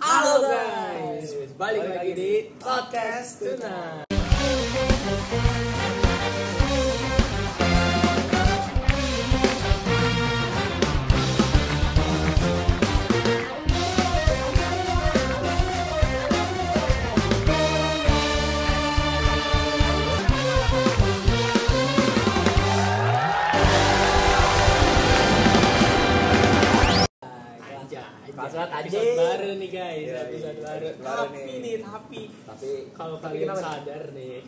Halo guys, balik lagi di Podcast Tuna. Episode baru nih guys, episode baru. Tapi kalau kalian sadar nih,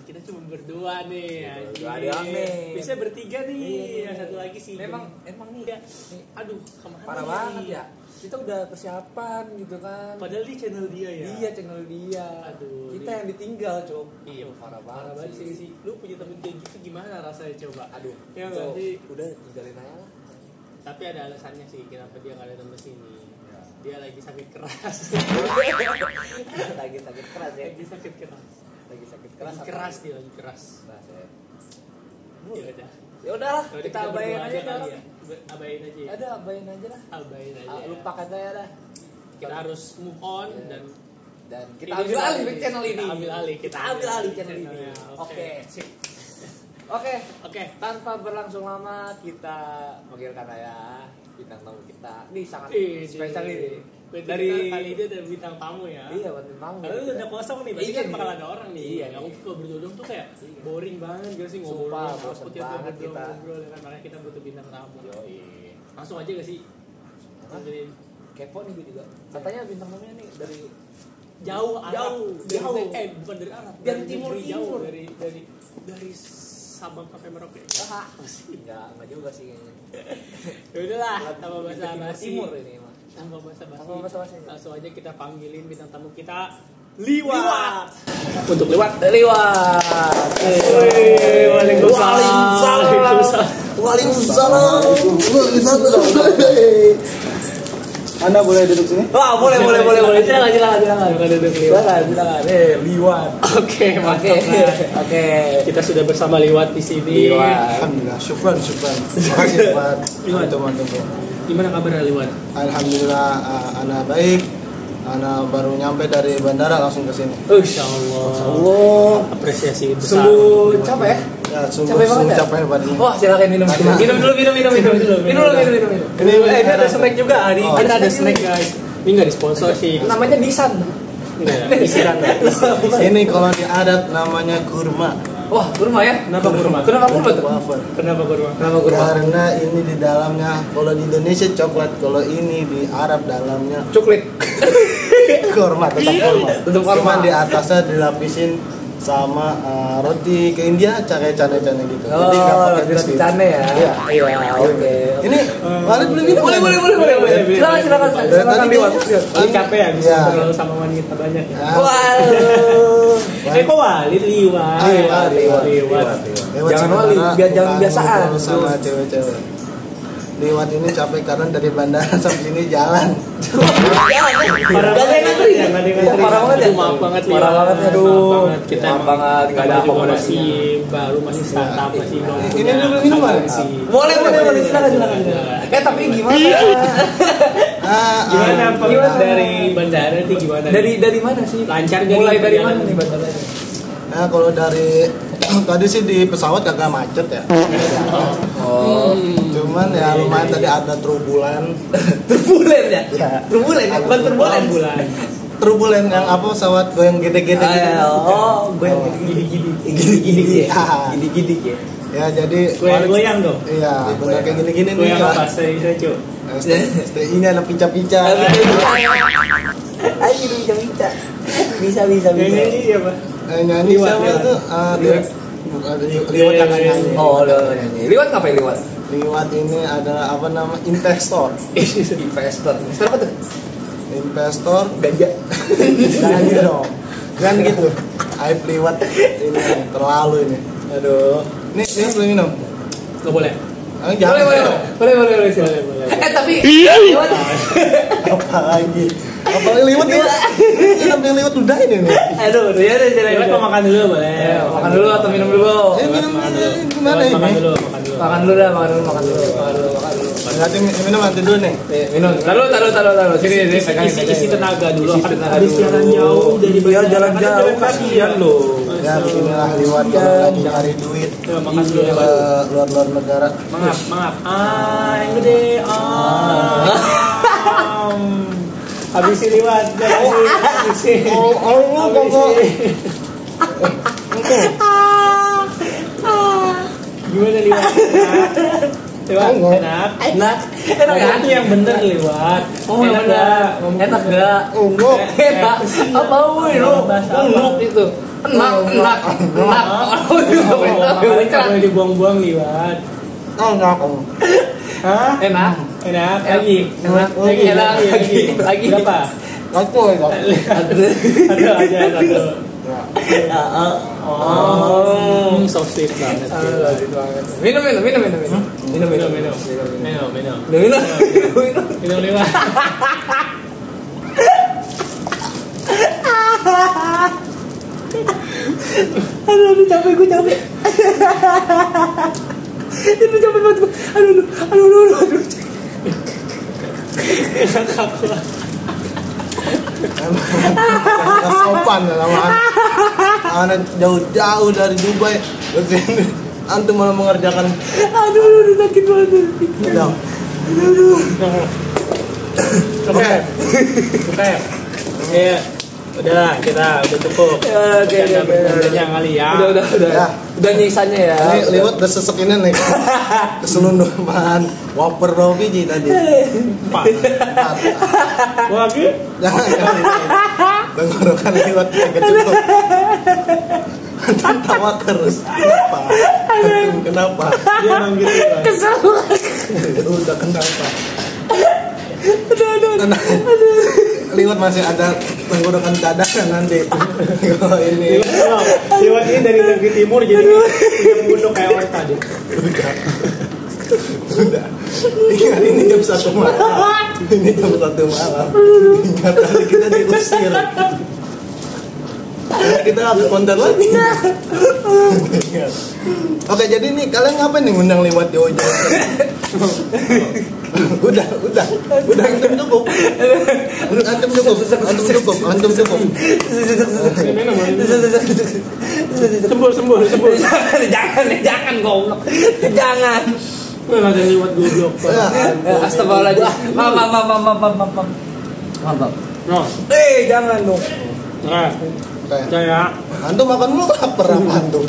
kita cuma berdua nih. Bisa bertiga nih, yang satu lagi sih. Emang nih, aduh, kemana? Parah banget ya. Kita udah persiapan gitu kan. Padahal di channel dia ya. Iya, channel dia. Aduh, kita yang ditinggal, Cok. Iya, parah banget sih. Lu punya temen kayak gitu gimana rasanya coba? Aduh, ya enggak sih? Udah tinggalin aja lah. Tapi ada alasannya sih kenapa dia enggak ada temen sini. Dia lagi sakit keras. lagi sakit keras ya. Lagi sakit keras. Lagi keras. Bahasa ya. Ya udah. Ya udahlah, kita abain aja kali ya. Abain aja. Ada abain aja lah. Abain aja. Lupakan saya dah. Kita harus move on dan kita ambil alih channel ini. Kita ambil alih channel ini. Oke. Tanpa berlangsung lama kita panggilkan ya bintang tamu kita. Ini sangat spesial ini. Dari kali ini ada bintang tamu ya. Iya, bintang tamu. Kalau udah kosong nih, berarti kan bakal ada orang nih. Iya. Yang kalau berdua tuh kayak boring banget gak sih ngobrol. Bosan banget kita. Ngobrol kan makanya kita butuh bintang tamu. Langsung aja gak sih? Kepo nih gue juga. Katanya bintang tamunya nih dari jauh. Bukan dari Arab. Dari timur. Dari Sabang sampai Merauke. Enggak juga sih kayaknya. Ya udahlah, tanpa basa-basi. Timur ini mah. Tanpa basa-basi. Langsung aja kita panggilin bintang tamu kita, Liwat. Untuk Liwat. Waalaikumsalam. Anda boleh duduk sini? Wah, boleh. Silakan. Liwat. Oke, mantap. Oke. Kita sudah bersama Liwat di sini. Alhamdulillah, syukran. Makasih buat teman-teman. Gimana kabar Liwat? Alhamdulillah, Ana baik. Ana baru nyampe dari bandara langsung ke sini. Insyaallah. Apresiasi besar. Sungguh capek ya? Ya, sungguh capek pada ini. Wah, silakan minum dulu. Ini ada snack juga. Kita ada snack guys. Ini nggak disponsor sih. Namanya Disan. Ini kalau di adat namanya kurma. Wah, kurma ya? Kenapa kurma tuh? Kenapa kurma? Karena ini di dalamnya, kalau di Indonesia coklat, kalau ini di Arab dalamnya coklat. Kurma, tetap kurma. Cuman di atasnya dilapisin sama roti ke India, cane gitu. Jadi nggak pakai roti cane ya? Iya, oke. Ini Walid boleh minum? Boleh. Silakan. Ini capek ya bisa bergaul sama wanita banyak ya. Waduh. Kok Walid Liwat. Jangan Walid, biar jangan biasaan sama cewek-cewek. Liwat ini capek karena dari bandara sampai sini jalan. Parah banget ya. Maaf banget aduh. Kita banget enggak ada akomodasi, baru masih startup masih belum. Ini dulu minuman. Boleh silakan. Tapi gimana? Gimana dari bandara nih gimana? Dari mana sih? Lancar enggak? Mulai dari mana nih bandaranya? Nah, kalau dari tadi sih di pesawat kagak macet ya. Cuman ya lumayan tadi ada turbulen ya? Bukan turbulen. Turbulen yang apa pesawat goyang gede-gede gitu. Goyang gede-gede. Gede-gede ya. Ya jadi goyang dong. Iya, goyang kayak gini-gini nih. Goyang apa? Saya Cuk. Ini ada pica-pica. Ayo pica-pica. Bisa. Ini apa? Nyanyi siapa itu? Liwat yang nyanyi. Nyanyi. Liwat ngapain Liwat? Liwat ini adalah apa nama? Investor. Investor apa tuh? Investor ganja. Jangan gitu dong. Jangan gitu. Aib Liwat ini terlalu ini. Aduh. Nih boleh minum? Nggak boleh. Boleh. Tapi Liwat apa lagi? Apalagi Liwat nih. Ini yang Liwat udah ini nih. Aduh, ya udah Liwat mau makan dulu boleh. Makan dulu atau minum dulu? Minum gimana ini? Makan dulu. Nanti minum nanti dulu nih. Minum. Taruh. Sini isi tenaga dulu. Habis jalan jauh dari jalan jauh kasihan loh. Ya beginilah liwat kalau lagi cari duit ke luar negara. Mangap. Yang gede. Habisi liwat. Habisi. Gimana liwat? Enak kan yang bener liwat. Enak gak? Enak. Apa woi lo? Enak itu. Enak. Boleh dibuang-buang liwat. Enak. Hah? Enak. Lagi. Berapa? Satu. Ada aja satu. So sweet banget. Minum. Minum. Aduh, capek. Itu capek banget. Aduh. Emang sopan lama anak jauh-jauh dari Dubai kesini antum malah mengerjakan. Aduh, sakit banget. Oke. Ya, udah cukup. Oke. Kali ya. Udah nyisanya ya. Ini liwat udah sesek ini nih. Keselundupan waper berapa biji tadi? 4. Lagi? Jangan. Tenggorokan liwat agak cukup. Tawa terus. Kenapa? Dia manggil kita. Kesel. Udah kenapa? Liwat masih ada tenggorokan cadangan nanti. Kalau ini Liwat ini dari negeri timur jadi punya punduk kayak orang tadi. Udah. Ingat ini jam 1 malam. Ini jam 1 malam. Ingat kali kita diusir. Kita habis konten lagi. Oke, jadi nih kalian ngapain nih ngundang liwat di ojol? Udah antum cukup. Sembur. Jangan goblok. Jangan. Ada liwat goblok. Astagfirullahaladzim. Maaf. No. Jangan dong. Nah, saya Antum makan dulu lapar apa antum?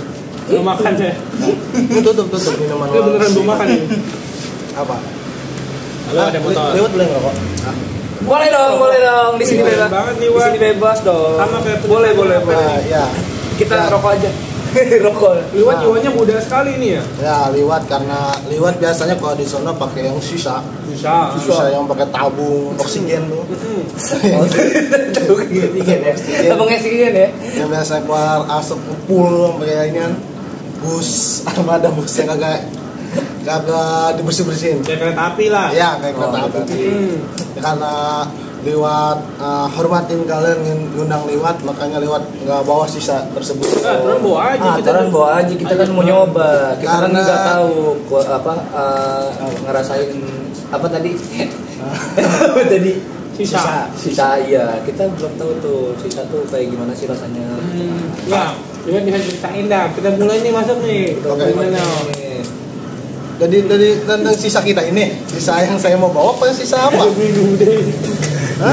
belum makan saya. Tutup minuman. Ini beneran belum makan ini. Apa? Halo, ada motor. Liwat boleh nggak kok? Boleh dong. Di sini Boleh bebas. banget, Di Liwat. sini bebas dong. Sama kayak boleh. Ya. Kita Ya. rokok aja. Rokok. Liwat jiwanya muda sekali ini ya. Ya liwat karena liwat biasanya kalau di sana pakai yang sisa Bisa. yang pakai tabung oksigen tuh. Tabung oksigen ya. Yang biasa keluar asap ngepul sampai ini kan bus armada bus yang kagak dibersihin. Kayak kereta api lah. Ya kayak kereta api. Karena liwat hormatin kalian ngundang liwat, makanya liwat nggak bawa sisa tersebut. Turun bawa aja. Turun bawa aja, kita kan mau nyoba. Kita kan Karena- nggak tahu ngerasain apa tadi? Apa tadi? Sisa iya, kita belum tahu tuh sisa tuh kayak gimana sih rasanya. Ya, liwat bisa ceritain dah. Kita mulai nih masuk nih. Oke. Gimana? Jadi tentang sisa kita ini, sisa yang saya mau bawa apa sisa apa? Hah?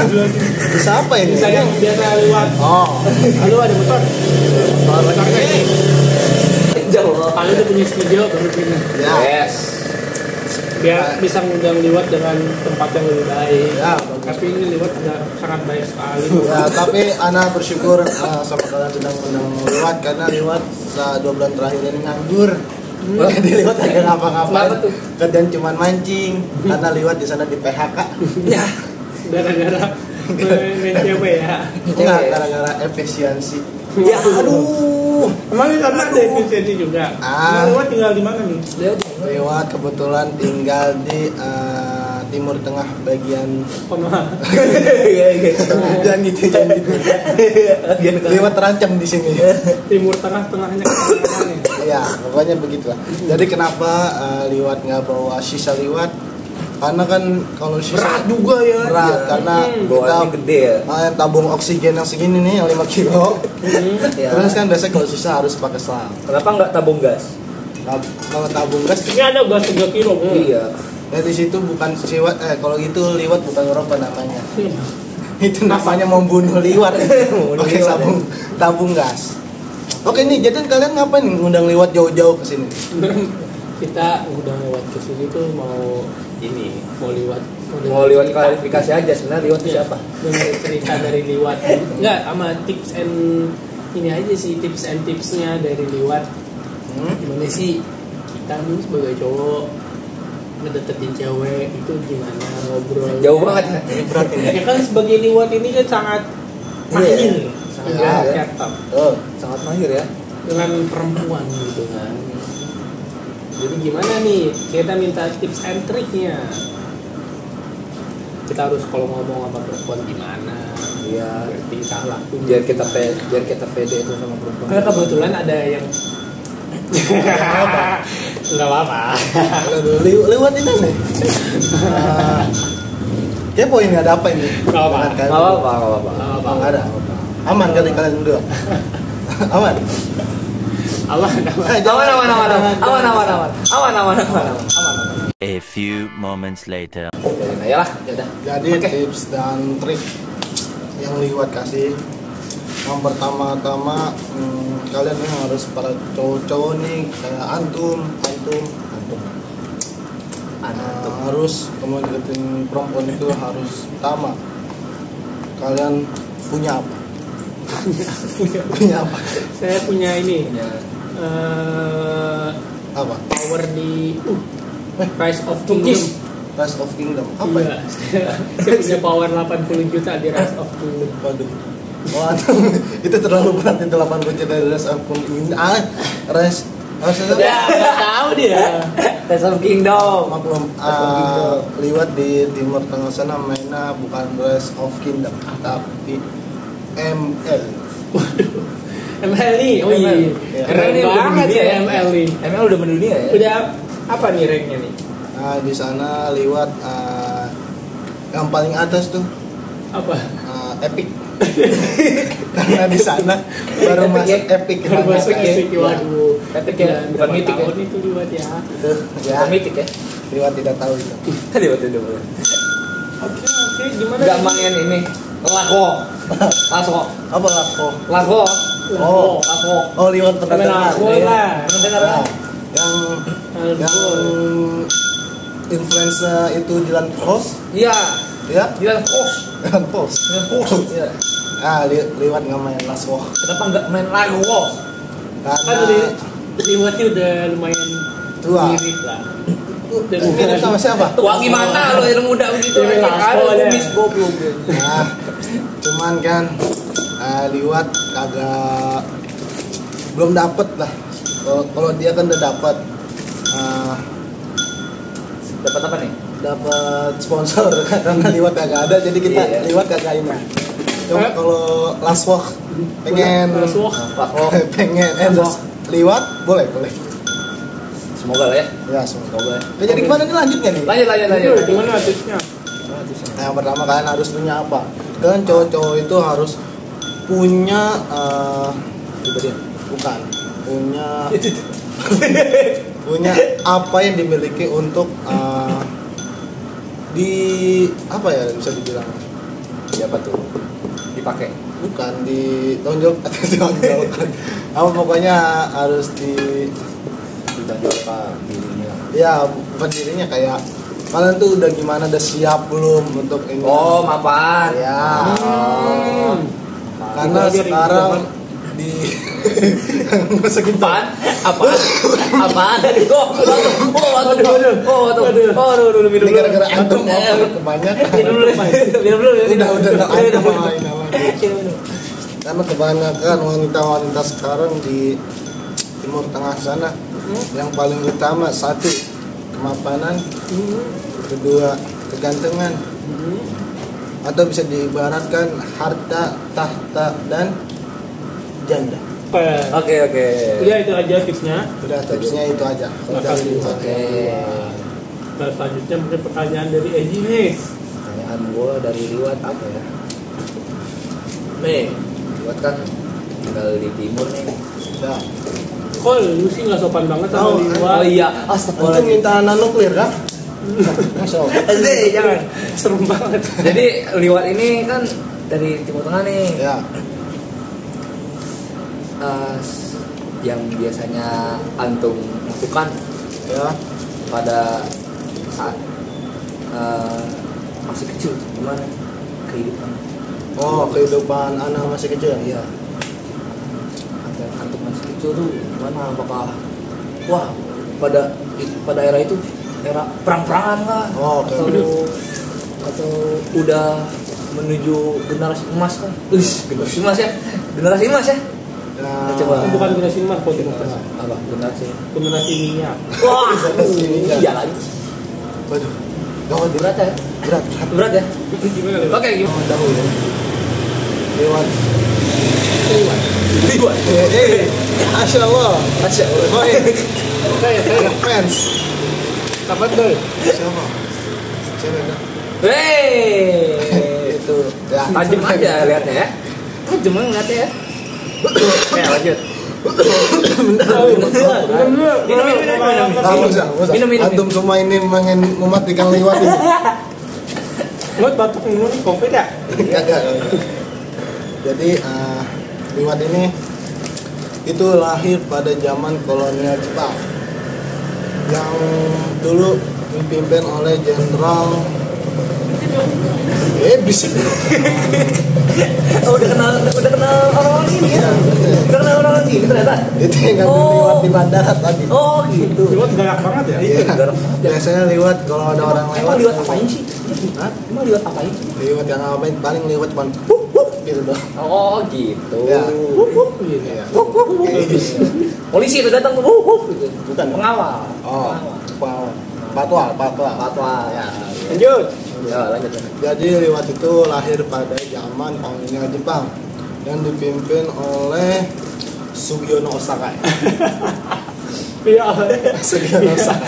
Sisa apa ini? Bisa yang biasa liwat. Oh, Halo, ada motor. Motornya ini. Jauh. Kalau udah punya studio baru ini. ya. Yes. Biar bisa ngundang liwat dengan tempat yang lebih baik. Ya, Tapi ini liwat sangat baik sekali. Ya, tapi Ana bersyukur sama kalian sudah mengundang liwat karena liwat 2 bulan terakhir ini nganggur. Jadi liwat agak ngapa-ngapain. Kenapa tuh? Kerjaan cuman mancing karena liwat di sana di PHK. Ya. Gara-gara main siapa ya? Enggak gara-gara efisiensi. Ya aduh. Emang ini karena ada efisiensi juga. Emang liwat tinggal di mana nih? Liwat kebetulan tinggal di timur tengah bagian. Konoha. Jangan gitu. Liwat terancam di sini. Timur tengah tengahnya ke mana nih? Ya, pokoknya begitulah. Jadi kenapa liwat nggak bawa sisa liwat? Karena kan kalau sisa berat juga ya. Berat karena kita gede ya. Tabung oksigen yang segini nih yang 5 kilo. Ya. Terus kan biasanya kalau sisa harus pakai selang. Kenapa nggak tabung gas? Kalau tabung gas ini ada gas 3 kilo. Iya. ya di situ bukan siwat kalau gitu liwat bukan ngerokok namanya. Itu namanya membunuh liwat. Pakai tabung gas. Oke nih, jadi kalian ngapain nih ngundang liwat jauh-jauh ke sini? Kita udah lewat ke sini tuh mau liwat klarifikasi aja sebenarnya liwat itu siapa? Dengar cerita dari liwat. Enggak, sama tips and ini aja sih tips and tipsnya dari liwat. Gimana sih kita nih sebagai cowok ngedeketin cewek itu gimana ngobrol? Jauh banget. Ini berat ini. Ya kan sebagai liwat ini kan sangat mahir, sangat Sangat mahir ya dengan perempuan gitu kan. Jadi gimana nih? Kita minta tips and triknya. Kita harus kalau ngomong sama perempuan gimana? Iya. Tingkah laku. Biar kita pede itu sama perempuan. Karena kebetulan ada yang nggak apa-apa. Lewat ini nih. Kepo ini ada apa ini? Nggak apa-apa. Nggak ada. Aman kali kalian berdua. Aman. Aman. A few moments later. Ya udah. Jadi tips dan trik yang liwat kasih. Yang pertama-tama kalian nih harus para cowok-cowok nih kayak antum harus kamu deketin perempuan itu harus pertama kalian punya apa? punya apa? Saya punya ini. Apa? Power di Rise of Kingdom. Rise of Kingdom. Apa ya? Saya punya power 80 juta di Rise of Kingdom. Waduh. Wah, itu terlalu berat itu 80 juta dari Rise of Kingdom. Ya, nggak tahu dia. Rise of Kingdom. Maklum, liwat di Timur Tengah sana mainnya bukan Rise of Kingdom, tapi ML. ML nih, oh iya. Keren banget ya ML nih. ML udah mendunia ya. Udah apa nih ranknya nih? Nah, di sana liwat yang paling atas tuh Apa? Epic. Karena di sana baru masuk Epic. Baru masuk Epic. Waduh. Epic ya, bukan mitik ya. Itu liwat ya. Itu ya. Bukan mitik ya. Liwat tidak tahu itu. Liwat tidak boleh. Oke, gimana? Enggak main ini. Lago. Apa Lako? Lago. Oh, liwat pernah Lago lah. Pernah dengar Nah, yang influencer itu Dylan Post. Iya. Ya? Dylan Post. Dylan Post. Iya. Liwat nggak main Laswo. Kenapa enggak main Lago? Kan Karena liwatnya udah lumayan tua. mirip lah. Mirip sama siapa? Tua gimana lo yang muda begitu? Ada kumis goblok. Nah, cuman kan liwat agak belum dapet lah. Kalau dia kan udah dapet Dapat apa nih? dapat sponsor karena liwat kagak ada, jadi kita liwat kagak ini. Cuma kalau Laswo pengen liwat boleh. Semoga lah ya. Ya, semoga. Jadi gimana nih lanjutnya nih? Lanjut. Gimana tipsnya? Nah, yang pertama kalian harus punya apa? Kalian cowok-cowok itu harus punya punya apa yang dimiliki untuk apa ya bisa dibilang? Siapa tuh? Dipakai. Bukan ditonjolkan. Apa pokoknya harus ditonjolkan dirinya. Ya, bukan dirinya kayak kalian tuh udah gimana, udah siap belum untuk ini? Oh, mapan. Ya. Karena sekarang di masukin Apaan? Ini gara-gara antum kebanyakan. Udah Karena kebanyakan wanita-wanita sekarang di Timur Tengah sana yang paling utama satu kemapanan, kedua kegantengan, atau bisa diibaratkan harta, tahta, dan janda. Oke. Udah itu aja tipsnya. Udah tipsnya itu aja. Oke. Nah, selanjutnya mungkin pertanyaan dari Eji nih. Pertanyaan gue dari liwat apa ya? Nih, liwat kan tinggal di timur nih. Ya. Kok lu sih nggak sopan banget sama Oh, Liwat? Oh iya, Itu astagfirullah. minta anak nuklir kan? Masuk. Jangan. Serem banget. Jadi liwat ini kan dari Timur Tengah nih. Ya. Yang biasanya antum lakukan Ya. pada saat masih kecil gimana kehidupan? Oh, kehidupan anak masih kecil. Iya. Antum masih kecil tuh gimana? Apakah wah pada era itu era perang-perangan kah? Oh, oke. Atau udah menuju generasi emas kan? Generasi emas ya? Generasi emas ya? Nah, Coba. Bukan generasi emas, kok demokrasi. Apa? Generasi? Generasi minyak. Wah, minyak. iya lagi. Waduh. Gawat Berat ya? berat. Berat ya? Itu gimana Liwat? Oke, gimana? Dahulu. Lewat. Liwat. Masya Allah. Masya Allah. Saya fans. Kapan tuh? Siapa? Siapa ya? Hei, Itu. Ya. tajam aja lihatnya ya. Tajam banget ngeliatnya ya. Lanjut. Minum. Antum semua ini mematikan liwat ini. Lu batuk minum covid ya? Kagak. Jadi liwat ini itu lahir pada zaman kolonial Jepang yang dulu dipimpin oleh Jenderal bisa. Oh, udah kenal orang ini ya. Udah kenal orang ini ternyata. Itu yang kan liwat di bandara tadi. Oh, gitu. Liwat galak banget ya? Iya. Biasanya liwat kalau ada orang lewat. Emang liwat apain sih? Hah? Emang liwat apain sih? Liwat yang ngapain? Paling liwat cuman gitu doang. Oh, gitu. Ya. Iya. Polisi itu datang tuh, gitu. Bukan. Pengawal. Oh, patwal. Patwa. Ya. Lanjut. Ya, lanjut. Jadi liwat itu lahir pada zaman kolonial Jepang yang dipimpin oleh Sugiono Osaka. Iya. Sugiono Osaka.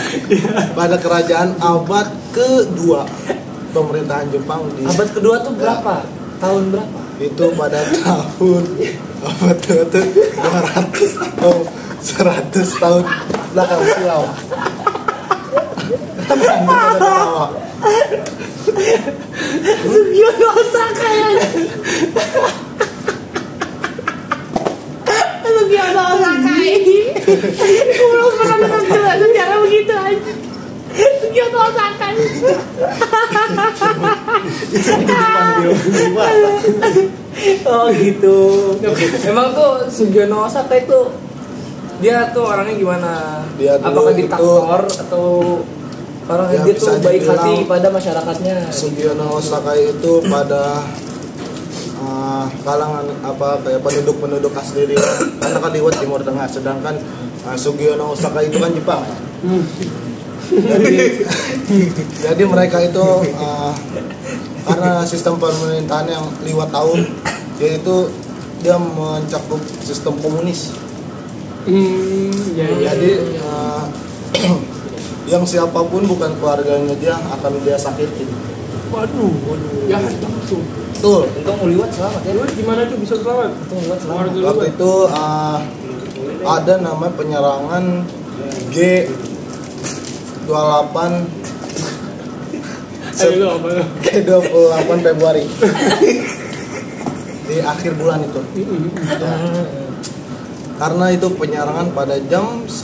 Pada kerajaan abad kedua pemerintahan Jepang di Abad kedua tuh berapa? Tahun berapa? itu pada tahun abad itu 200 oh 100 tahun belakang silau. Sugiono Osaka ya. Sugiono Osaka ini. Belum pernah nonton sejarah begitu aja. Sugiono Osaka. Oh gitu. Emang tuh Sugiono Osaka itu dia tuh orangnya gimana? Dia dulu apakah itu- diktator atau orang Ya, dia bisa tuh baik dibilang hati pada masyarakatnya? Sugiono Osaka itu pada kalangan kayak penduduk asli Liwat karena kan Liwat Timur Tengah, sedangkan Sugiono Osaka itu kan Jepang. Jadi mereka itu karena sistem pemerintahan yang Liwat tahun yaitu dia mencakup sistem komunis. Jadi yang siapapun bukan keluarganya dia akan dia sakitin. Waduh. Jahat banget tuh. Betul. Untung Liwat selamat ya. Liwat gimana tuh bisa selamat? Untung Liwat selamat. Keluarga Waktu Liwat. itu ada namanya penyerangan G28 Ayo lu apa lu? G28 Februari di akhir bulan itu. Ya. Karena itu penyerangan pada jam 1.00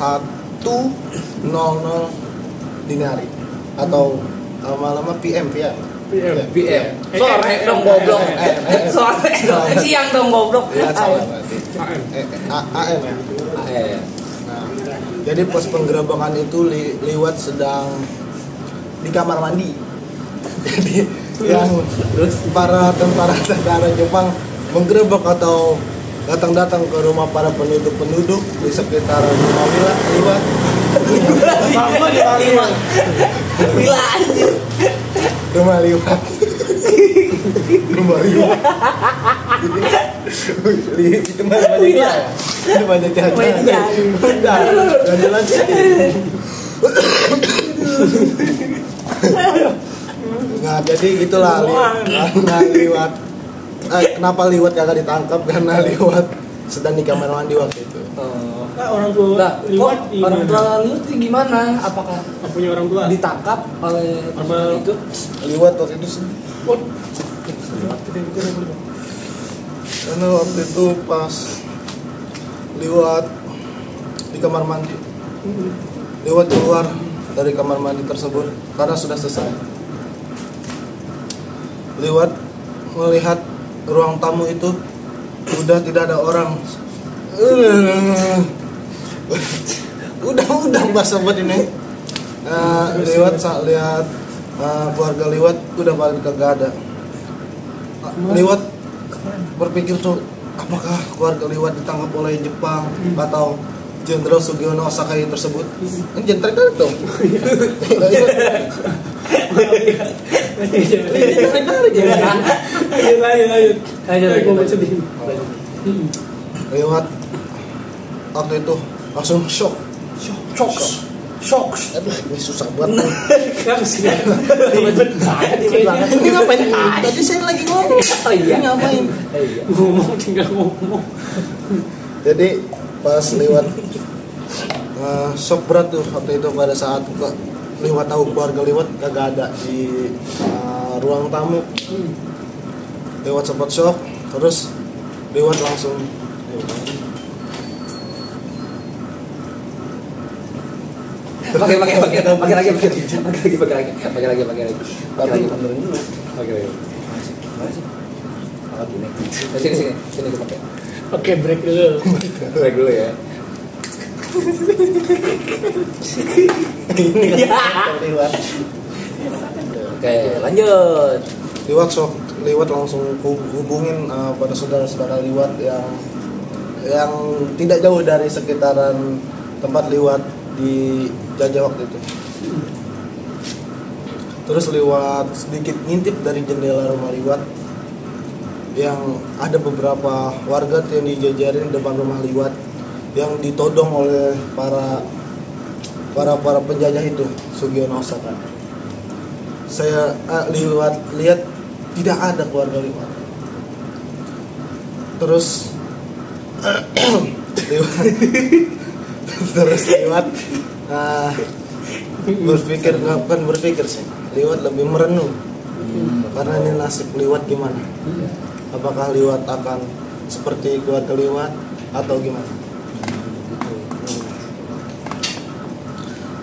dini hari atau lama-lama PM ya. PM. Sore dong goblok. Sore dong. Siang dong goblok. Ya salah berarti. AM ya. Nah, jadi pos penggerebekan itu Liwat sedang di kamar mandi. Jadi yang para tentara Jepang menggerebek atau datang ke rumah para penduduk di sekitar rumah Liwat. Gila anjir. Rumah Liwat. Itu mah banyak ya. Itu banyak jajan. Udah, lanjutin. Nah, jadi gitulah karena liwat. Kenapa liwat kagak ditangkap? Karena liwat sedang di kamar mandi waktu itu. Nah, orang tua liwat orang tua liwat itu gimana? Apakah punya orang tua ditangkap oleh itu? Liwat waktu itu sih. Karena waktu itu pas liwat di kamar mandi, liwat keluar dari kamar mandi tersebut karena sudah selesai. Liwat melihat ruang tamu itu udah tidak ada orang. Udah bahasa buat ini. Liwat lihat keluarga liwat udah balik kagak ada. Liwat berpikir tuh apakah keluarga liwat ditangkap oleh Jepang atau Jenderal Sugiono Sakai tersebut? Ini jenderal kan dong. Liwat waktu itu langsung shock. Aduh, ini susah banget. Ini ngapain? Tadi saya lagi ngomong. Ini ngapain? Tinggal ngomong. Jadi pas liwat shock berat tuh waktu itu pada saat liwat tahu keluarga liwat kagak ada di ruang tamu. Liwat sempat shock, terus liwat langsung pakai lagi sini pakai. Oke, break dulu Ya. Oke, lanjut. Liwat shock, liwat langsung hubungin pada saudara-saudara liwat yang tidak jauh dari sekitaran tempat liwat di Jajah waktu itu. Terus liwat sedikit ngintip dari jendela rumah liwat yang ada beberapa warga yang dijajarin depan rumah liwat yang ditodong oleh para penjajah itu Sugiono Osaka. Saya lihat tidak ada keluarga liwat. Terus liwat berpikir sih, liwat lebih merenung karena ini nasib liwat gimana, apakah liwat akan seperti keluarga liwat atau gimana.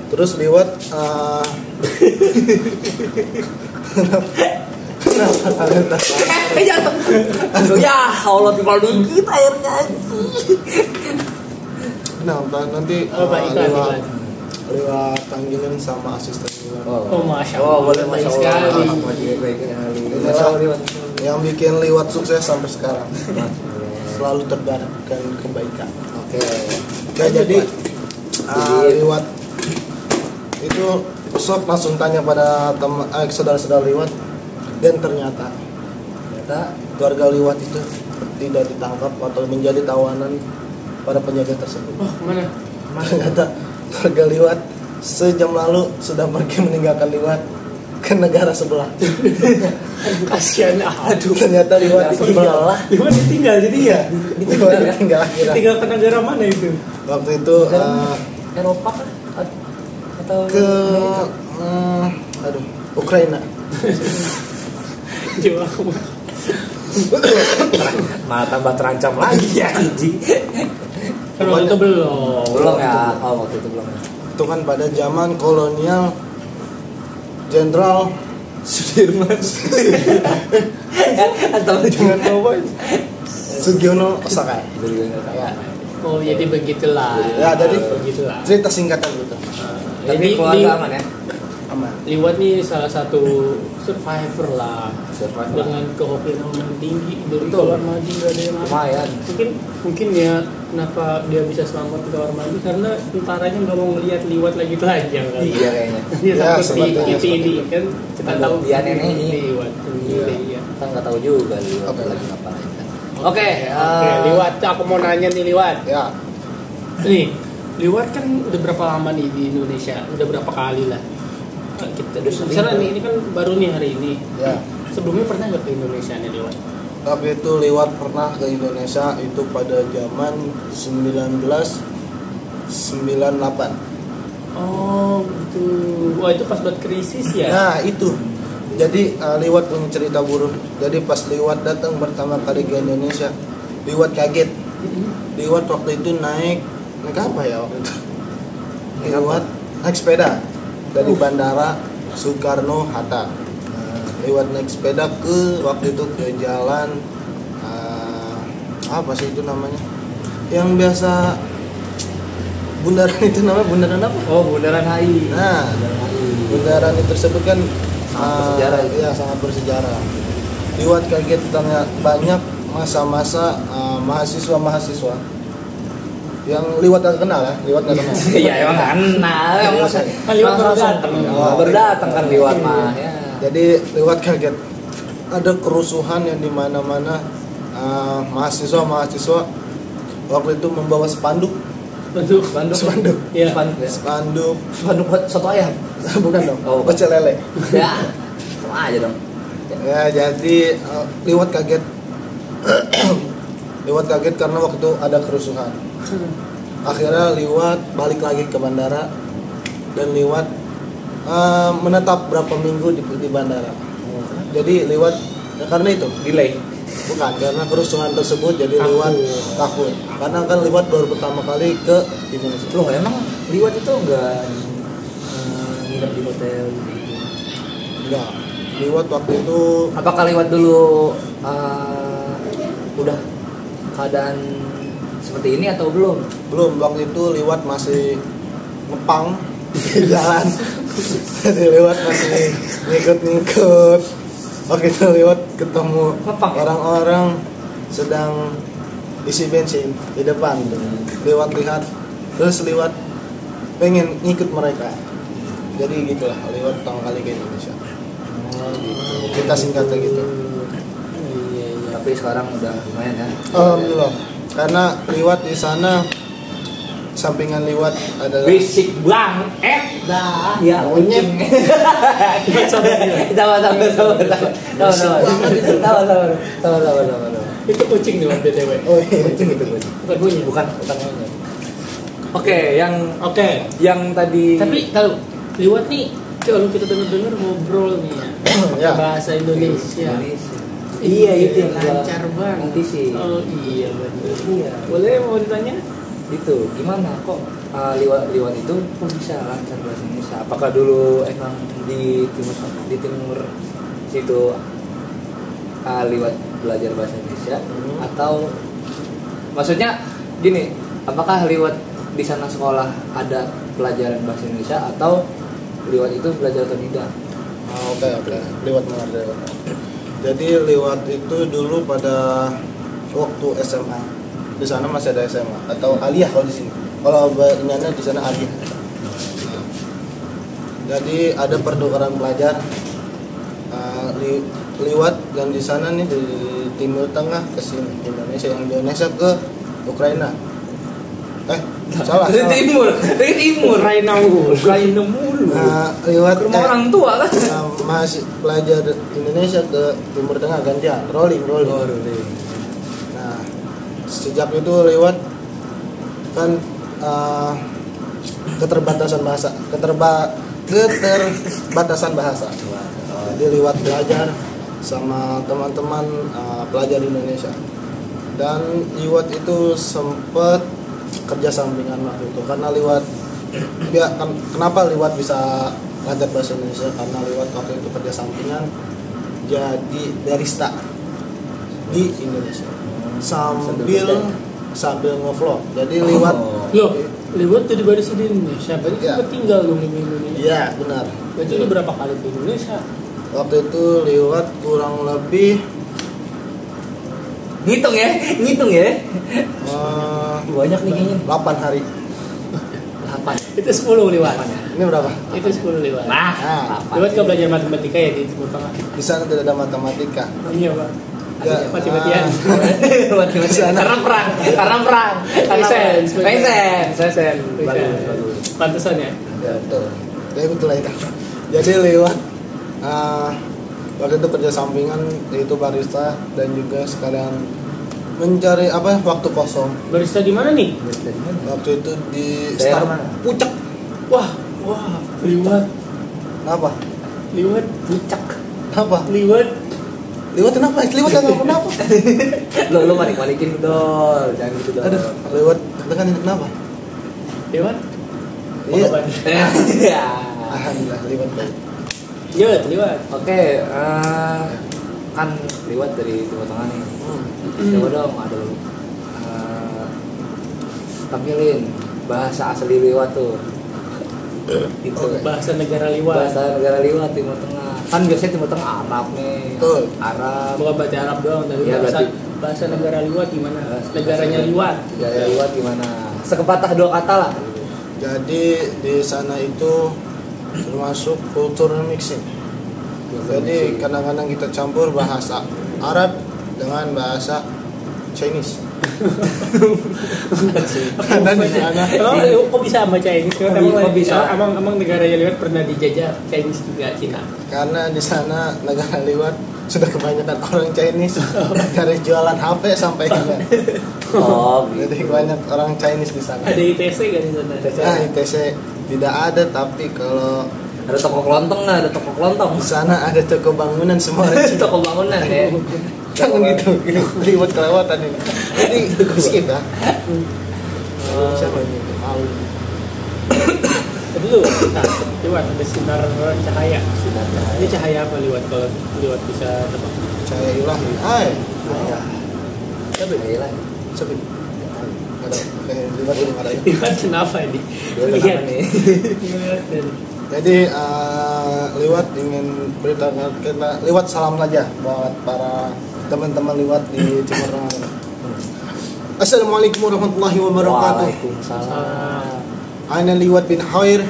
Terus liwat Ya Allah, tinggal dikit airnya. Nanti lewat tanggilin sama asisten liwat. Oh, masya Allah. Boleh, masya Allah. Yang bikin liwat sukses sampai sekarang. Selalu terbarkan kebaikan. Oke. Jadi liwat itu sok langsung tanya pada saudara-saudara liwat, dan ternyata keluarga liwat itu tidak ditangkap atau menjadi tawanan pada penjaga tersebut. Oh, mana? Ternyata keluarga liwat sejam lalu sudah pergi meninggalkan liwat ke negara sebelah. Kasihan. Aduh, ternyata liwat ditinggal. Liwat ditinggal jadi ya. Ditinggal akhirnya. Ditinggal ke negara mana itu? Waktu itu Eropa kan? Atau ke Ukraina. Jawa. Malah tambah terancam lagi ya. Kalau itu belum. Belum ya. Oh, waktu itu belum. Itu kan pada zaman kolonial Jenderal Sudirman. Atau Dengan apa itu? Sugiono Osaka. Ya. Oh, jadi begitulah. Ya, jadi begitulah. cerita singkatan gitu. Tapi keluarga aman ya? Aman. Liwat nih salah satu survivor lah. Dengan kehokilan yang tinggi dari kamar mandi gak ada yang ada. Lumayan. Mungkin ya kenapa dia bisa selamat di kamar mandi karena tentaranya nggak mau ngelihat liwat lagi telanjang kan. Iya kayaknya. Dia Ya, takut seperti ini kan kita tahu dia nenek liwat. Iya. Kita nggak tahu juga liwat lagi ngapain. Oke, liwat. Aku mau nanya nih liwat. Ya, Nih, liwat kan udah berapa lama nih di Indonesia? Udah berapa kali lah? Kita misalnya ini kan baru nih hari ini. Ya. Sebelumnya pernah nggak ke Indonesia nih Liwat? Tapi itu Liwat pernah ke Indonesia itu pada zaman 1998. Oh gitu. Wah itu pas buat krisis ya? Nah itu. Jadi Liwat punya cerita buruk. Jadi pas Liwat datang pertama kali ke Indonesia, Liwat kaget. Liwat waktu itu naik apa ya waktu itu? Liwat naik sepeda dari bandara Soekarno Hatta. Liwat naik sepeda ke waktu itu ke jalan apa sih itu namanya? Yang biasa bundaran itu namanya bundaran apa? Oh, bundaran HI. Nah, bundaran itu tersebut kan sangat bersejarah. Iya, sangat bersejarah. Liwat kaget tanya banyak masa-masa mahasiswa yang Liwat gak kenal ya, Liwat gak kenal. Iya emang kenal. Kan Liwat baru datang. Baru datang kan Liwat mah. Ya. Jadi Liwat kaget ada kerusuhan yang di mana-mana mahasiswa waktu itu membawa spanduk. Spanduk. Iya. Spanduk Soto ayam. bukan dong. Oh, pecel lele. Ya. Sama aja dong. Ya jadi Liwat kaget. Liwat kaget karena waktu itu ada kerusuhan. Akhirnya Liwat balik lagi ke bandara dan Liwat menetap berapa minggu di bandara. Jadi Liwat karena itu Delay. bukan karena kerusuhan tersebut jadi Liwat takut karena kan Liwat baru pertama kali ke Indonesia. Loh emang Liwat itu enggak nginep di hotel gitu? Enggak. Liwat waktu itu Apakah Liwat dulu udah keadaan seperti ini atau belum? waktu itu Liwat masih ngepang di jalan. Jadi Liwat masih ngikut-ngikut. Waktu itu Liwat ketemu Ngepang ya? orang-orang sedang isi bensin di depan. Liwat lihat, terus Liwat pengen ngikut mereka. Jadi gitulah Liwat pertama kali ke Indonesia. Kita singkatnya gitu. Tapi sekarang udah lumayan ya. Alhamdulillah. Karena Liwat di sana sampingan Liwat adalah Basic banget dah. Ya, kucing. Tahu. Itu kucing nih Mas BTW. Oh iya. Kucing itu kucing. Bukan bunyi. Bukan monyet. Oke, yang tadi. Tapi kalau Liwat nih kalau kita dengar ngobrol nih Ya. bahasa Indonesia. Iya itu yang lancar banget. Nanti sih. Oh iya benar. Iya. Boleh mau ditanya? Itu gimana kok Liwat itu kok bisa lancar bahasa Indonesia? Apakah dulu emang di timur situ Liwat belajar bahasa Indonesia atau maksudnya gini, apakah Liwat di sana sekolah ada pelajaran bahasa Indonesia atau Liwat itu belajar atau tidak? Oke. Liwat mengerti. Jadi Liwat itu dulu pada waktu SMA. Di sana masih ada SMA atau aliyah kalau di sini. Kalau banyaknya di sana aliyah. Jadi ada pertukaran pelajar Liwat yang di sana nih di Timur Tengah ke sini Indonesia ke Ukraina. Salah. Dari timur. Ukraina mulu. Liwat Rumah orang tua kan? Masih pelajar Indonesia ke Timur Tengah gantian, rolling. Nah, sejak itu Liwat kan keterbatasan bahasa. Jadi Liwat belajar sama teman-teman pelajar Indonesia. Dan Liwat itu sempat kerja sampingan waktu itu karena Liwat kenapa Liwat bisa lancar bahasa Indonesia karena Liwat waktu itu kerja sampingan jadi barista di Indonesia sambil ngevlog. Jadi Liwat Liwat jadi barista di Indonesia. Berarti ya. tinggal dong di Indonesia. Iya benar. Berarti lu berapa kali ke Indonesia? Waktu itu Liwat kurang lebih Ngitung ya. Banyak nih kayaknya. 8 hari. 8. Itu 10 Liwat. Ini berapa? Itu 10 Liwat. Nah, Liwat gak belajar matematika ya di Timur Tengah? Di sana tidak ada matematika. Iya Pak. Ya, Mati-matian. Karena perang. Pesen. Bagus. Pantesan ya. Ya betul. Ya betul itu. Jadi liwat waktu itu kerja sampingan yaitu barista dan juga sekalian mencari waktu kosong. Barista di mana nih? Barista di mana? Waktu itu di Daerah Star mana? Pucak. Wah, liwat, Apa? liwat, Pucak. Apa? liwat. Liwat kenapa? Liwat kenapa? Lo malikin dol, jangan gitu dol. Aduh, liwat tekan kenapa? Liwat. Iya. Ya. Alhamdulillah liwat baik. Liwat. Oke, kan liwat dari Timur Tengah nih. Coba dong, ada tampilin bahasa asli liwat tuh. Itu Bahasa negara liwat. bahasa negara liwat Timur Tengah. Kan biasanya Timur Tengah Arab nih. Betul. Arab. Bukan bahasa Arab doang, tapi Iya, bahasa negara liwat gimana? Negaranya liwat. Negara liwat gimana? Sekepatah dua kata lah. Jadi di sana itu termasuk kultur mixing. Jadi kadang-kadang kita campur bahasa Arab dengan bahasa Chinese. Karena di sana Emang kok bisa sama Chinese? Kok bisa? Emang negaranya liwat pernah dijajah Chinese juga Cina. karena di sana negara liwat sudah kebanyakan orang Chinese dari jualan HP sampai ini. Oh, Jadi gitu. banyak orang Chinese di sana. Ada ITC kan di sana? Nah, ITC tidak ada, tapi kalau Ada toko kelontong nggak? Ada toko kelontong. di sana ada toko bangunan semua orang Cina. Toko bangunan ya. Jangan gitu, gini liwat kelewatan ini. Jadi skip ya. Siapa ini? Malu. Dulu, liwat ada sinar cahaya. Ini cahaya apa liwat? Kalau liwat bisa tebak. Cahaya ilahi. Hai. Siapa ya? Siapa? Ada. Oke, liwat ini ada ya. Liwat kenapa ini? Dia kenapa nih? Liwat dan Jadi liwat ingin beritahu kita liwat salam saja buat para teman-teman liwat di Timur Tengah. Assalamualaikum warahmatullahi wabarakatuh. Waalaikumsalam. Ana liwat bin Khair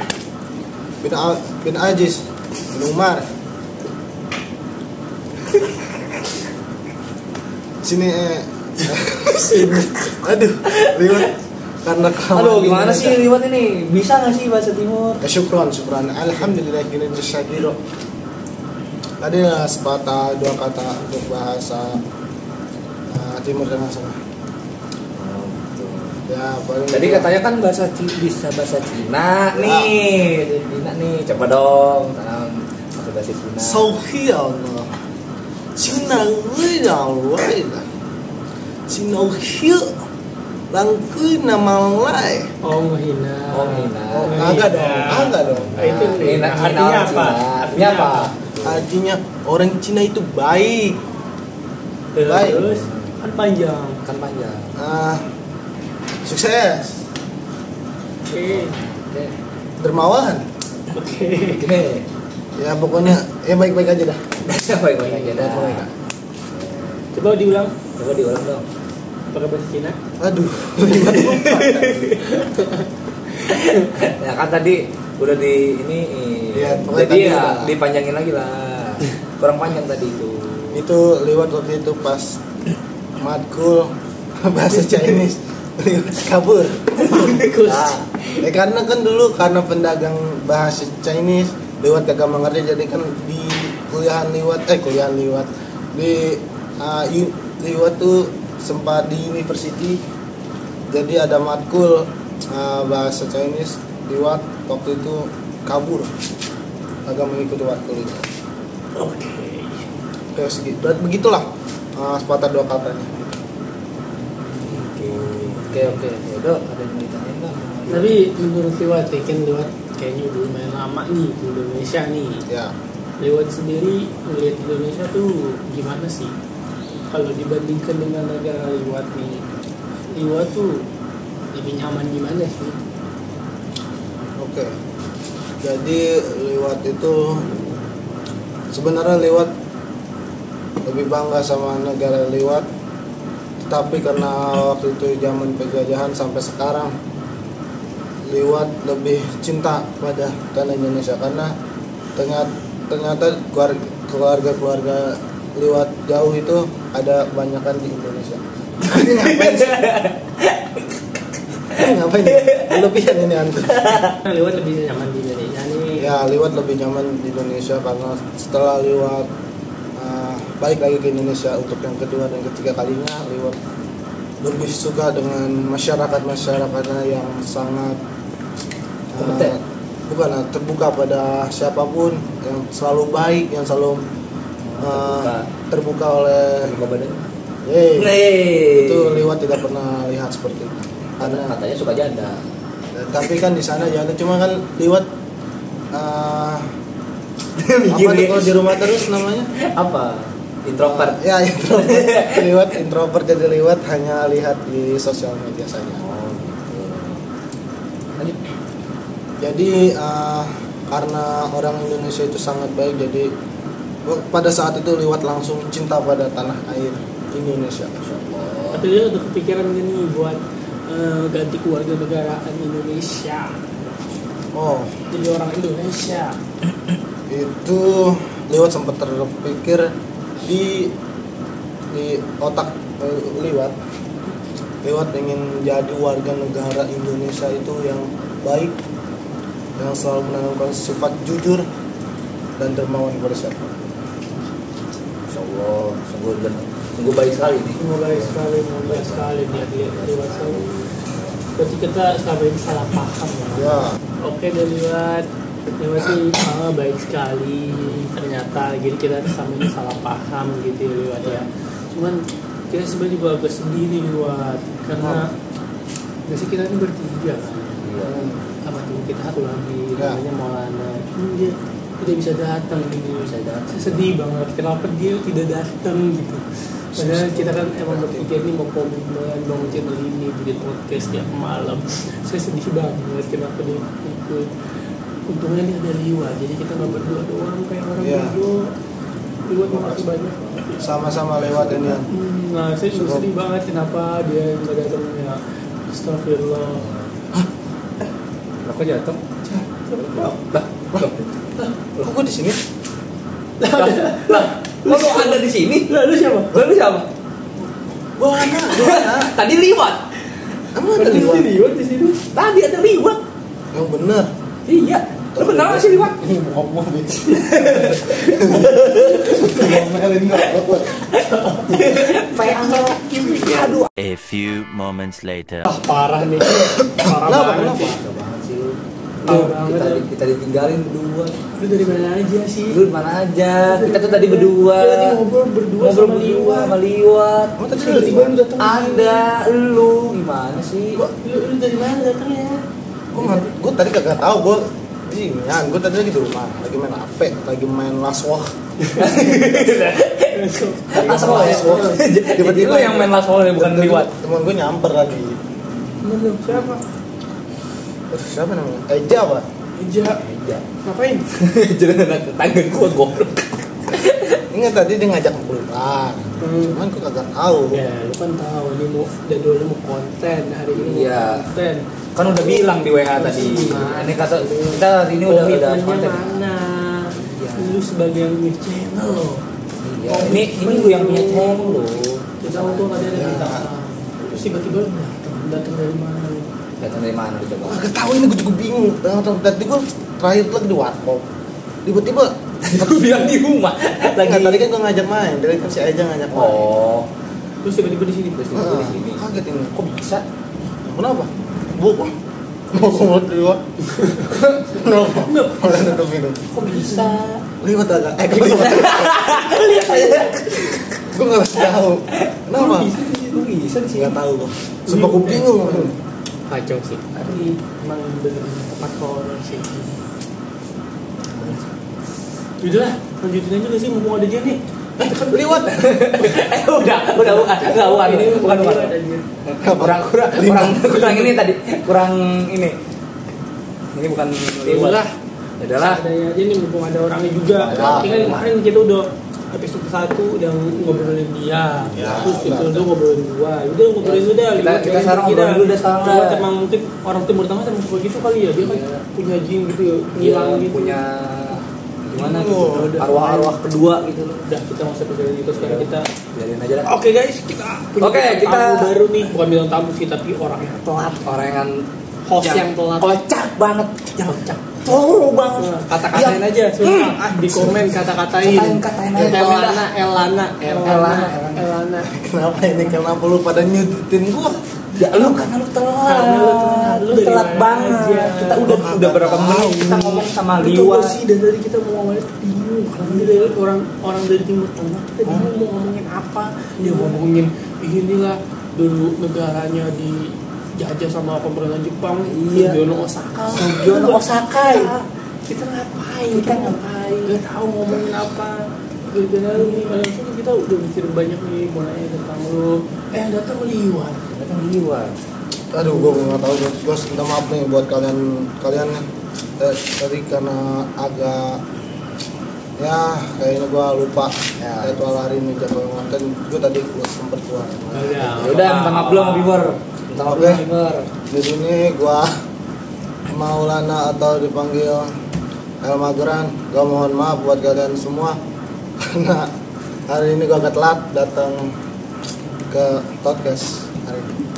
bin Aziz bin Umar. Sini sini. Aduh, liwat karena Aduh, gimana sih liwat ini? Bisa nggak sih bahasa Timur? Syukran. Alhamdulillah kini jazakallahu. Ada sepatah dua kata untuk bahasa Timur Tengah sana. Ya, paling Tadi katanya kan bisa bahasa Cina nih. Cina nih. Coba dong. Pakai bahasa Cina. Sauhiallah. Cina wila. Cina hiu. Langkui nama lai. oh menghina. Oh, menghina. Agak dong. Itu Menghina artinya orang apa? Cina. Artinya apa? Artinya orang Cina itu baik. Baik. Terus kan panjang. Kan panjang. Sukses. Oke. Oke. Dermawan. Oke. Oke. Ya pokoknya ya baik-baik aja dah. Baik-baik aja dah. Baik-baik. Coba diulang. Coba diulang dong. Pakai bahasa Cina. Aduh. Ya kan tadi udah di ini. Iya, pokoknya jadi tadi ya udah. dipanjangin lagi lah. Kurang panjang tadi itu. Itu liwat waktu itu pas matkul bahasa Chinese liwat kabur. Ah, Karena kan dulu karena pendagang bahasa Chinese liwat kagak mengerti, jadi kan di kuliahan liwat di liwat tuh sempat di university, jadi ada matkul bahasa Chinese liwat waktu itu kabur agak mengikuti matkul itu. Oke segitu, begitulah sepatah dua katanya. Oke. Dok, ada yang mau ditanyain nggak? Tapi menurut liwat, kan liwat kayaknya udah lumayan lama nih di Indonesia nih. Ya, Liwat sendiri melihat Indonesia tuh gimana sih? Kalau dibandingkan dengan negara liwat nih, liwat tuh lebih nyaman gimana sih? oke. Jadi liwat itu sebenarnya liwat lebih bangga sama negara liwat, tapi karena waktu itu zaman penjajahan sampai sekarang liwat lebih cinta pada tanah Indonesia, karena ternyata keluarga liwat jauh itu ada banyakan di Indonesia. Ini ngapain sih? Ngapain? Berlebihan ini antum. Liwat lebih nyaman di Indonesia nih. Ya Ya, liwat lebih nyaman di Indonesia karena setelah liwat balik lagi ke Indonesia untuk yang kedua dan ketiga kalinya, liwat lebih suka dengan masyarakatnya yang sangat terbuka pada siapapun, yang selalu baik, yang selalu terbuka oleh itu liwat tidak pernah lihat seperti itu. Karena katanya suka janda. Tapi kan di sana janda, cuma kan liwat apa tuh kalau di rumah terus namanya apa? Introvert. Ya, introvert. Introvert jadi liwat hanya lihat di sosial media saja. Jadi karena orang Indonesia itu sangat baik, jadi pada saat itu liwat langsung cinta pada tanah air Indonesia. Tapi dia udah kepikiran gini buat ganti kewarganegaraan Indonesia. Oh, jadi orang Indonesia. Itu liwat sempat terpikir di otak liwat ingin jadi warga negara Indonesia itu yang baik, yang selalu menanamkan sifat jujur dan dermawan kepada siapa. Insyaallah, sungguh baik sekali nih. Sungguh baik sekali dia liwat. Berarti kita selama ini salah paham ya. Oke, dari liwat sih baik sekali ternyata, jadi kita selama ini salah paham gitu ya liwat ya. Cuman kita sebenarnya juga agak sedih nih liwat, karena biasanya kita ini bertiga kan. Sama teman kita satu lagi namanya Maulana, dia tidak bisa datang nih. Saya sedih banget kenapa dia tidak datang gitu. Padahal kita kan emang berpikir nih mau komitmen, mau channel ini, bikin podcast tiap malam. Saya sedih banget kenapa dia ikut. Untungnya ini ada liwat, jadi kita nggak berdua doang kayak orang berdua. Liwat makasih banyak. Sama-sama lewat ini. Nah, saya juga sedih banget kenapa dia nggak datang ya. Astagfirullah. Kenapa jatuh? Kok gue di sini? Lah, lu ada di sini? Lalu siapa? Gua mana? Tadi liwat. Emang ada liwat di sini? Tadi ada liwat. Yang benar. Iya. Lu benar nggak sih liwat? Ini mau Aduh. A few moments later. Parah nih. Parah banget. Kita ditinggalin berdua. Lu dari mana aja sih? Lu mana aja? Kita tuh tadi berdua. Tadi ngobrol berdua sama liwat. Oh, tadi tiba-tiba lu datang. Ada lu gimana sih? Lu dari mana datangnya? Gue tadi kagak tahu, gue tadi lagi di rumah, lagi main HP, lagi main Last Walk. Tiba-tiba yang main Last Walk bukan liwat. Temen gue nyamper lagi. Siapa? Siapa namanya? Eja. Ngapain? Jangan anak tetangga gue goblok. Ingat tadi dia ngajak keluar. Cuman gue kagak tahu. Ya, lu kan tahu ini mau jadwalnya mau konten hari ini. Iya. Konten. Kan udah bilang di WA tadi. Ini kata kita hari ini udah konten. Mana? Iya. Lu sebagai yang punya channel loh. Iya. Ini lu yang punya channel loh. Kita untung ada yang kita. Terus tiba-tiba datang dari mana? Datang dari mana coba? Kagak tahu, ini gue juga bingung. Tadi gue terakhir lagi di warkop. Tiba-tiba aku bilang di rumah. Tadi kan gue ngajak main, dari kan si Eja ngajak main. Oh. Terus tiba-tiba di sini, di sini. Kaget ini. Kok bisa? Kenapa? Mau ngomong liwat. Kenapa? Mulai nutup minum. Kok bisa? Liwat agak. Lihat aja. Gue nggak tahu. Kenapa? Kok bisa di sini? Nggak tahu gue. Sumpah gue bingung. Kacau sih. Ini emang bener-bener tempat horor sih. Udah, lanjutin aja gak sih, mumpung ada dia nih. Liwat. Bukan. Kurang ini tadi. Kurang ini. Ini bukan liwat. Adalah. Ada aja nih, mumpung ada orangnya juga. Tinggal kemarin kita udah episode 1 udah ngobrolin dia. Terus episode 2 ngobrolin gua. Udah ngobrolin udah. Kita sekarang ngobrolin dulu udah sekarang. Cuma emang mungkin orang Timur Tengah emang suka gitu kali ya. Dia kan punya jin gitu ya, ngilang gitu. Punya gimana gitu, arwah-arwah kedua gitu. Udah, kita nggak usah pikirin gitu, sekarang kita biarin aja lah. Oke guys, kita punya tamu baru nih. Bukan bilang tamu sih, tapi orang yang telat. Orang yang host yang telat. Kocak banget. Toro banget. Kata-katain aja, sumpah. Di komen kata-katain. Katain aja. Elana. Kenapa ini? Kenapa lu pada nyudutin gua? Ya lu karena lu telat. Lu telat banget. Kita udah berapa menit kita ngomong sama Liwa. Sih dari kita mau ngomongin bingung. Karena dari orang dari Timur Tengah kita bingung mau ngomongin apa. Ya ngomongin inilah dulu negaranya dijajah sama pemerintahan Jepang. Sugiono Osaka. Kita ngapain? Gak tahu ngomongin apa. Kita udah mikir banyak nih mau nanya tentang lu. Datang Liwan. Aduh, gue nggak tahu. Gue minta maaf nih buat kalian tadi karena agak ya kayaknya gue lupa jadwal hari ini, jadwal konten gue tadi sempet keluar. Udah minta maaf belum viewer. Oke. Di sini gue Maulana atau dipanggil El Mageran. Gue mohon maaf buat kalian semua karena hari ini gue agak telat datang ke podcast hari ini.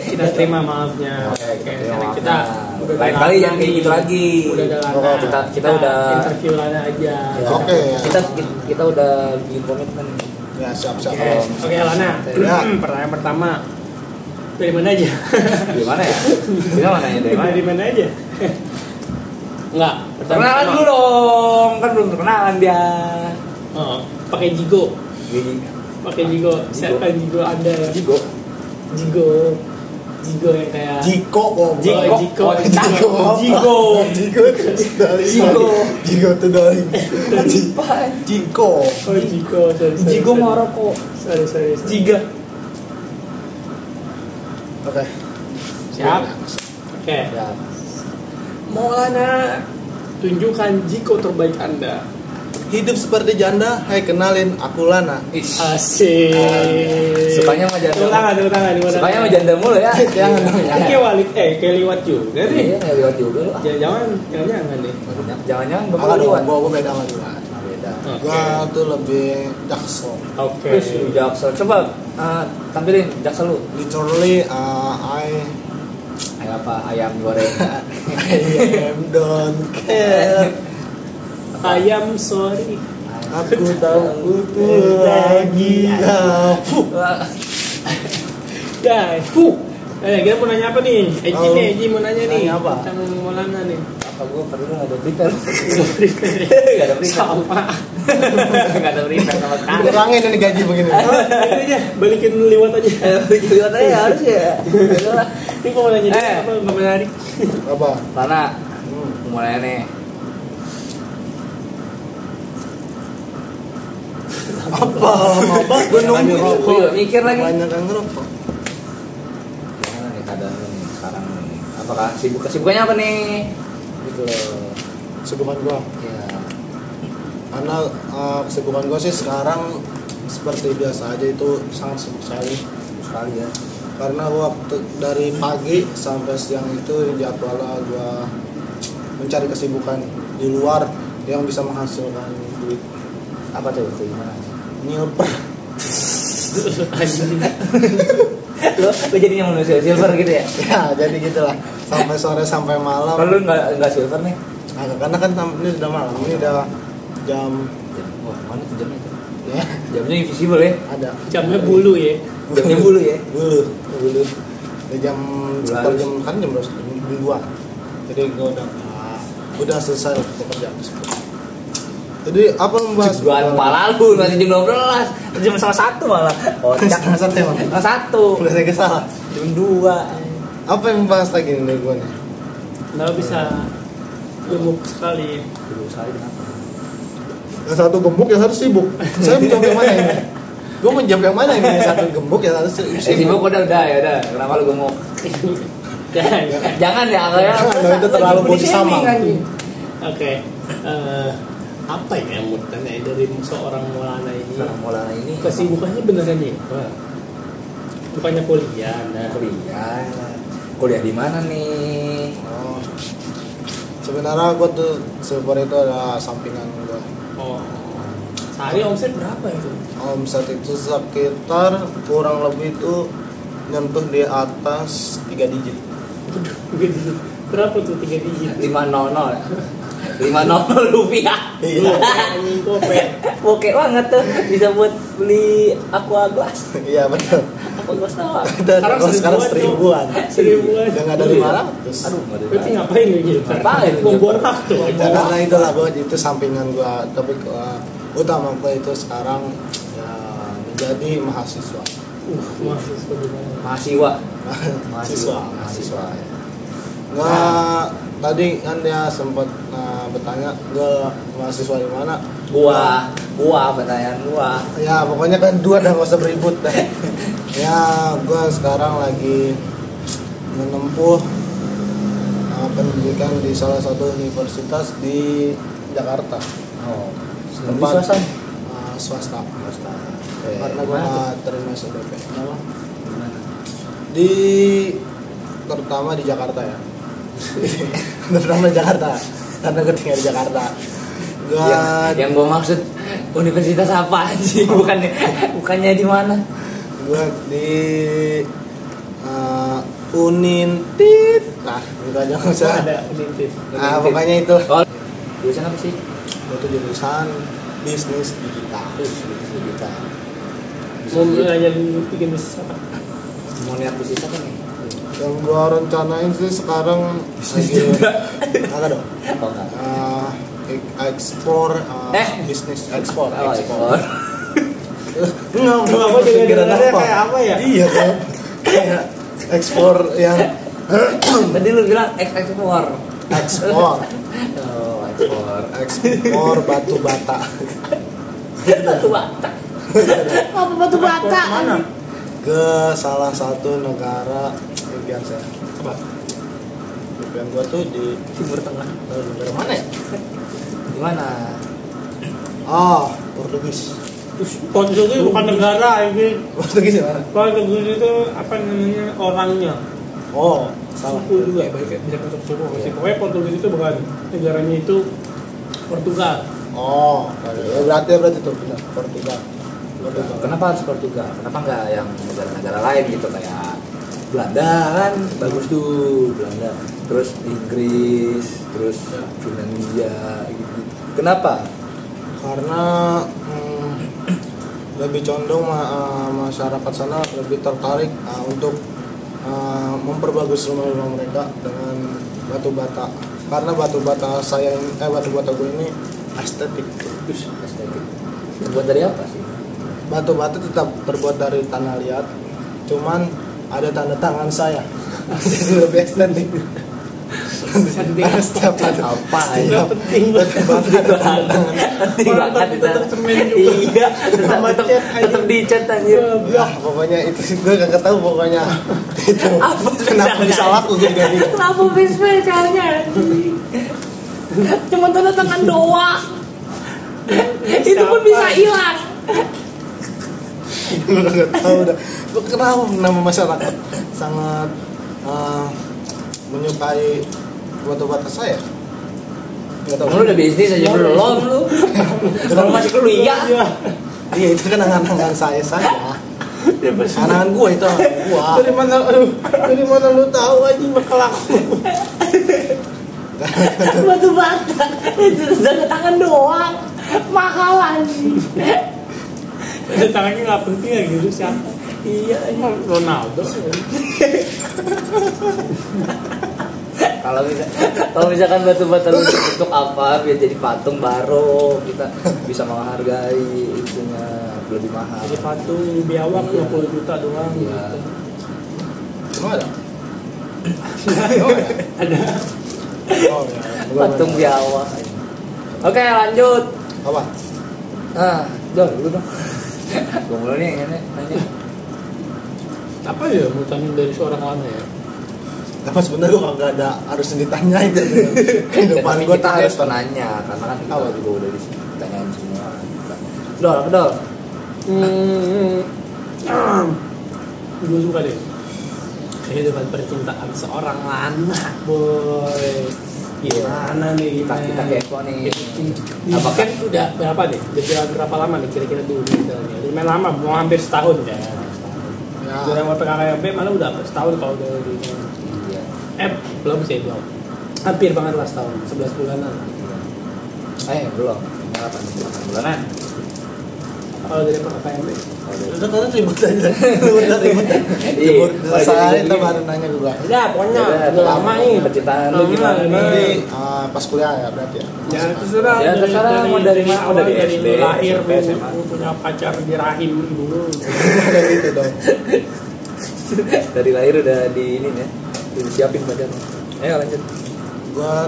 Kita terima maafnya. Kita lain kali jangan kayak gitu lagi. Kita udah interview Lana aja. Oke. Kita udah bikin komitmen. Ya siap. Oke, Lana. Pertanyaan pertama. Dari mana aja? Dari mana ya? Dari mana aja? Enggak. Perkenalan dulu dong. Kan belum perkenalan dia. Oh, pakai Jigo. Siapa Jigo Anda ya? Jigo yang kayak Jiko tuh dari Jiko. Jigo Maroko. Sorry. Jiga. Oke. Siap. Oke. Maulana, tunjukkan Jiko terbaik Anda. Hidup seperti janda, hai kenalin aku Lana. Asik. Sukanya sama janda. Tangan. Sukanya sama janda mulu ya. Jangan dong ya. Kayak liwat juga nih. Iya, kayak liwat juga lu. Jangan nih. Jangan Bapak liwat. gua beda sama dia. Beda. Gua tuh lebih jaksel. Oke. Jaksel. Coba tampilin jaksel lu. Literally Ayam goreng. I don't care. Ayam sorry. Aku tahu butuh lagi. Guys, kita mau nanya apa nih? Eji mau nanya nih. Nanya apa? Tentang Maulana nih. Apa gua perlu enggak ada prepare. Enggak ada Sama. Enggak ada prepare sama sekali. Kurangin ini gaji begini. Itu aja, balikin liwat aja. Liwat aja harus ya. Ini gua mau nanya apa enggak menarik. Apa? Lana, mulai nih. Apa? Gue nunggu mikir lagi. Banyak yang ngerokok. Gimana nih keadaan lu nih sekarang nih? Apakah kesibukannya apa nih? Gitu. Kesibukan gua. Ya. Karena kesibukan gua sih sekarang seperti biasa aja, itu sangat sibuk sekali ya. Karena waktu dari pagi sampai siang itu jadwalnya gua mencari kesibukan di luar yang bisa menghasilkan duit. Apa tuh? Gimana? Nyilper. Lo jadinya manusia silver gitu ya? Ya jadi gitulah, sampai sore sampai malam. Kalau nggak silver nih? Nah, karena kan ini sudah malam, ini udah jam. Wah, mana tuh jamnya tuh? Ya Jamnya invisible ya? ada. Jamnya bulu ya. Jamnya bulu ya? Bulu. Di jam sekitar jam kan jam 2. Jadi gue udah selesai bekerja. Jadi apa membahas? Jualan kepala lu nanti jam 12, jam 1 malah. Kocak. Setengah 1 emang. Setengah 1. Udah saya salah. Jam 2. Apa yang membahas lagi nih dari gue nih? Nggak bisa gemuk sekali. Dulu saya kenapa? Yang satu gemuk, yang satu sibuk. Saya menjawab yang mana ini? Gue menjawab yang mana ini? Yang satu gemuk, yang satu sibuk. Sibuk udah ya udah. Kenapa lu gemuk? Jangan ya, kayak itu terlalu body sama. Oke. Apa ya yang mau ditanya dari seorang Maulana ini? Maulana ini kesibukannya beneran nih? Bukannya kuliah, nah. Kuliah di mana nih? Oh. Sebenarnya gue tuh silver itu ada sampingan gue. Oh. Sehari omset berapa itu? Omset itu sekitar kurang lebih itu nyentuh di atas 3 digit. Berapa tuh 3 digit? 500 rupiah. Iya. Anjing kope. Oke banget tuh, bisa buat beli aqua glass. Iya betul. Aqua glass doang. Sekarang seribuan. Seribuan. Udah nggak ada 500. Aduh, nggak ada. Berarti ngapain lu gitu? Ngapain lu? Memborak tuh. Ya, karena itulah gue itu sampingan gue, tapi utama gue itu sekarang ya menjadi mahasiswa. Mahasiswa gimana? Mahasiswa. Nggak, tadi kan dia sempat bertanya gue mahasiswa di mana. Gua pertanyaan gua. Ya pokoknya kan dua dah, nggak usah beribut dah. Ya gue sekarang lagi menempuh pendidikan di salah satu universitas di Jakarta. Oh, Tempat swasta. Swasta. Oke. Karena gue Mana tuh? nggak terima SBP. Gimana? Terutama di Jakarta ya. Terutama di Jakarta. Karena gue tinggal di Jakarta. Yang gue maksud universitas apa sih? Bukannya di mana? Gue di Unintit. Nah, itu aja nggak usah. Ada Unintit. Pokoknya itu. Oh, jurusan apa sih? Itu jurusan bisnis digital. Mau belajar bikin bisnis apa? Mau lihat bisnis apa nih? Yang gua rencanain sih sekarang lagi agak dong. Oh enggak. Ekspor bisnis ekspor. Ekspor. Enggak Apa dengar-dengarnya kayak apa ya? Iya kan. Kayak ekspor yang Tadi lu bilang ekspor. ekspor batu bata. Batu bata. Apa batu bata? Mana? Ke salah satu negara impian saya. Apa? Impian gua tuh di Timur Tengah. negara mana ya? Di mana? Portugis. Portugis itu bukan negara ini. Portugis ya mana? Portugis itu apa namanya orangnya? Oh, salah. Suku juga baik bisa masuk suku sih. Pokoknya Portugis itu bukan negaranya itu Portugal. Oh, ya berarti itu benar Portugal. Kenapa harus Portugal? Kenapa nggak yang negara-negara lain gitu kayak Belanda kan bagus tuh Belanda. Terus Inggris, terus Finlandia gitu. Kenapa? Karena lebih condong masyarakat sana lebih tertarik untuk memperbagus rumah-rumah mereka dengan batu bata. Karena batu bata batu bata gue ini estetik. Estetik. Terbuat dari apa sih? Batu bata tetap terbuat dari tanah liat, cuman ada tanda tangan saya. Jadi lebih estetik. Karena setiap batu Apa Nggak ya? penting batu bata ada tanda tangan. Penting banget itu. Tetap semen juga. Iya, tetap dicat anjir. Pokoknya itu gue gak tahu pokoknya itu. Apa Kenapa bisa laku gitu jadi. Kenapa spesialnya? Cuma tanda tangan doang. Itu pun bisa hilang. Gue gak tahu dah. Kenapa nama masyarakat sangat menyukai batu-bata saya? Gak tahu. Lu udah bisnis aja belum lu? Kalau masih kuliah. Iya itu kan angan-angan saya. Angan gue itu gua. Dari mana lu tahu aja bakal aku? Batu bata itu tanda tangan doang. Mahal anjing. Ada tangannya nggak penting ya gitu siapa? Iya, Ronaldo. Kalau misalkan batu bata lu untuk apa biar jadi patung baru kita bisa menghargai itunya lebih mahal. Jadi patung biawak 20 juta doang. Iya. Cuma ada. Ada. Oh ya. Patung biawak. Oke lanjut. Apa? Dulu dong. Gue mulai nih nanya. Apa ya mau tanya dari seorang mana ya? Tapi sebenarnya gue kagak ada harus ditanyain gitu. Kehidupan gue kita tuh harus kayak penanya karena kan kita Apa? juga udah ditanyain semua. Dol. Gue suka deh kehidupan percintaan seorang anak, boy. Gimana nih Kita kepo nih. Apakah kan udah berapa nih? Udah jalan berapa lama nih kira-kira dulu misalnya? Lumayan lama, mau hampir setahun ya. Ya. Jalan PKKMB mana udah setahun kalau udah di Iya. belum sih belum. Hampir banget lah setahun, 11 bulanan. Belum. 8 bulanan. Kalau dari KKMB. Udah kalian ribut aja. Udah ribut. Ribut selesai kita baru nanya ke gua. Udah, pokoknya udah lama nih. Percintaan lu gimana nih? Nanti pas kuliah ya berarti ya. Ya terserah. Ya terserah mau dari mana, mau dari SD, lahir SMP, SMA. lu punya pacar di rahim dulu. Ada gitu dong. Dari lahir udah di ini ya. Disiapin badan. Ayo lanjut. Gua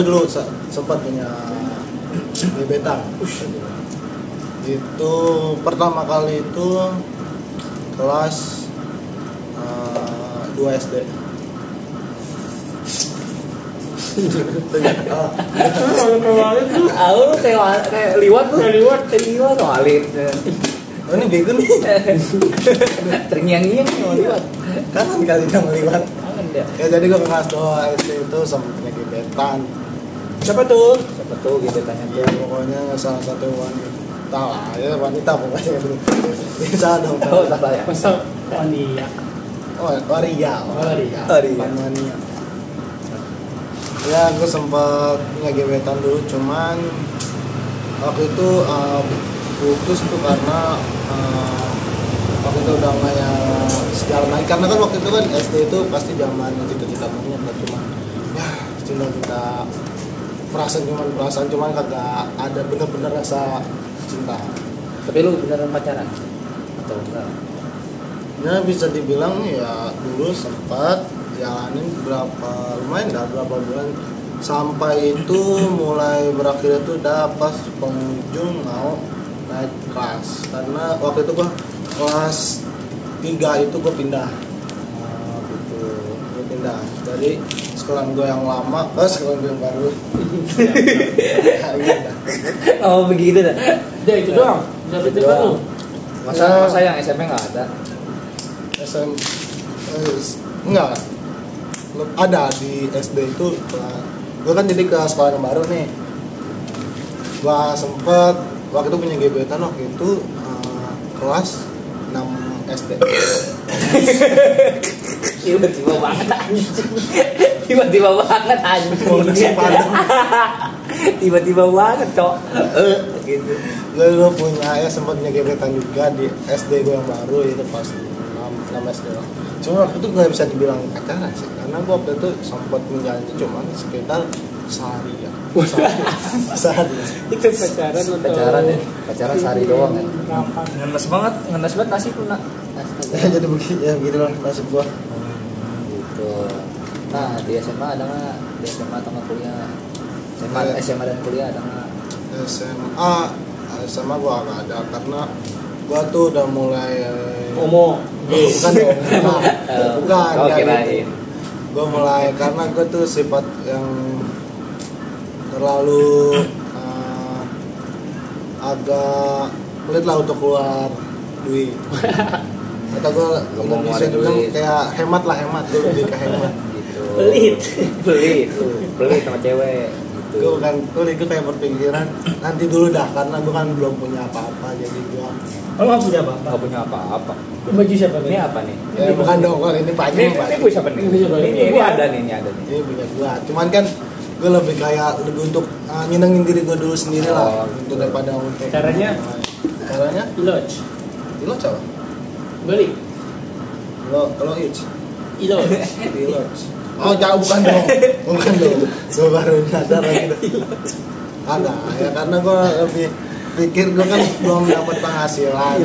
dulu sempat punya gebetan. Itu pertama kali itu kelas 2 SD. Lu kayak liwat tuh. Liwat walit. Oh, ini bego nih. Terngiang-ngiang mau liwat. Kapan kali dia meliwat? Kangen dia. Ya jadi gua kelas 2 SD itu sama punya gebetan. Siapa tuh? Siapa tuh gebetannya Ya tuh? pokoknya salah satu wanita lah, ya wanita pokoknya dulu. Bisa dong. Oh, salah ya. Masa Wania. Waria. Waria. Bukan Wania. Ya aku sempat punya gebetan dulu, cuman waktu itu putus tuh karena waktu itu udah kayak sejalan lagi, karena kan waktu itu kan SD itu pasti zaman cita-cita banyak kan, cuman ya cita-cita perasaan cuman kagak ada bener-bener rasa cinta. Tapi lu beneran pacaran? Atau enggak? Ya bisa dibilang ya dulu sempat jalanin lumayan berapa bulan, sampai itu mulai berakhir itu udah pas penghujung mau naik kelas, karena waktu itu gua kelas 3 itu gua pindah. Gitu. Gua pindah dari sekolah gua yang lama ke sekolah gua yang baru. Ya, gitu. Oh begitu dah. Udah itu doang. Udah itu baru. Masa yang SMP nggak ada? Enggak ada di SD itu. Gue kan jadi ke sekolah yang baru nih. Gue sempet waktu itu punya gebetan waktu itu kelas 6 SD. Tiba-tiba banget anjing. Tiba-tiba banget anjing. Tiba-tiba banget cok. Gitu. Gue dulu punya sempat punya gebetan juga di SD gue yang baru, itu pas 6 SD lah. Cuma waktu itu gak bisa dibilang pacaran sih, karena gue waktu itu sempat menjalani cuma sekitar sehari ya. Sehari. Itu pacaran atau Pacaran ya. Pacaran sehari doang kan. Kapan? Ngenes banget nasib lu nak. Jadi begini lah nasib gue. Gitu. Nah di SMA ada nggak? Di SMA atau nggak kuliah? SMA dan kuliah ada nggak? SMA gue gak ada, karena gue tuh udah mulai bukan Kau kirain. Gue mulai karena gue tuh sifat yang terlalu agak pelit lah untuk keluar duit. Atau gue bisa bilang kayak hemat, gue lebih ke hemat. Gitu. Pelit sama cewek. Gue bukan pelit, gue kayak berpikiran nanti dulu dah, karena gue kan belum punya apa-apa, jadi gue nggak punya apa-apa. Nggak punya apa-apa. Baju siapa nih? Ini apa nih? ya bukan dong, kalau ini Pak Ini punya siapa nih? Ini ada nih, ini ada nih. Ini punya gue, cuman kan gue lebih untuk nyenengin diri gue dulu sendiri lah, untuk daripada untuk Caranya Iloj coba beli kalau Iloj oh jauh, bukan dong gue baru sadar lagi ada ya, karena gue lebih pikir gue kan belum dapat penghasilan.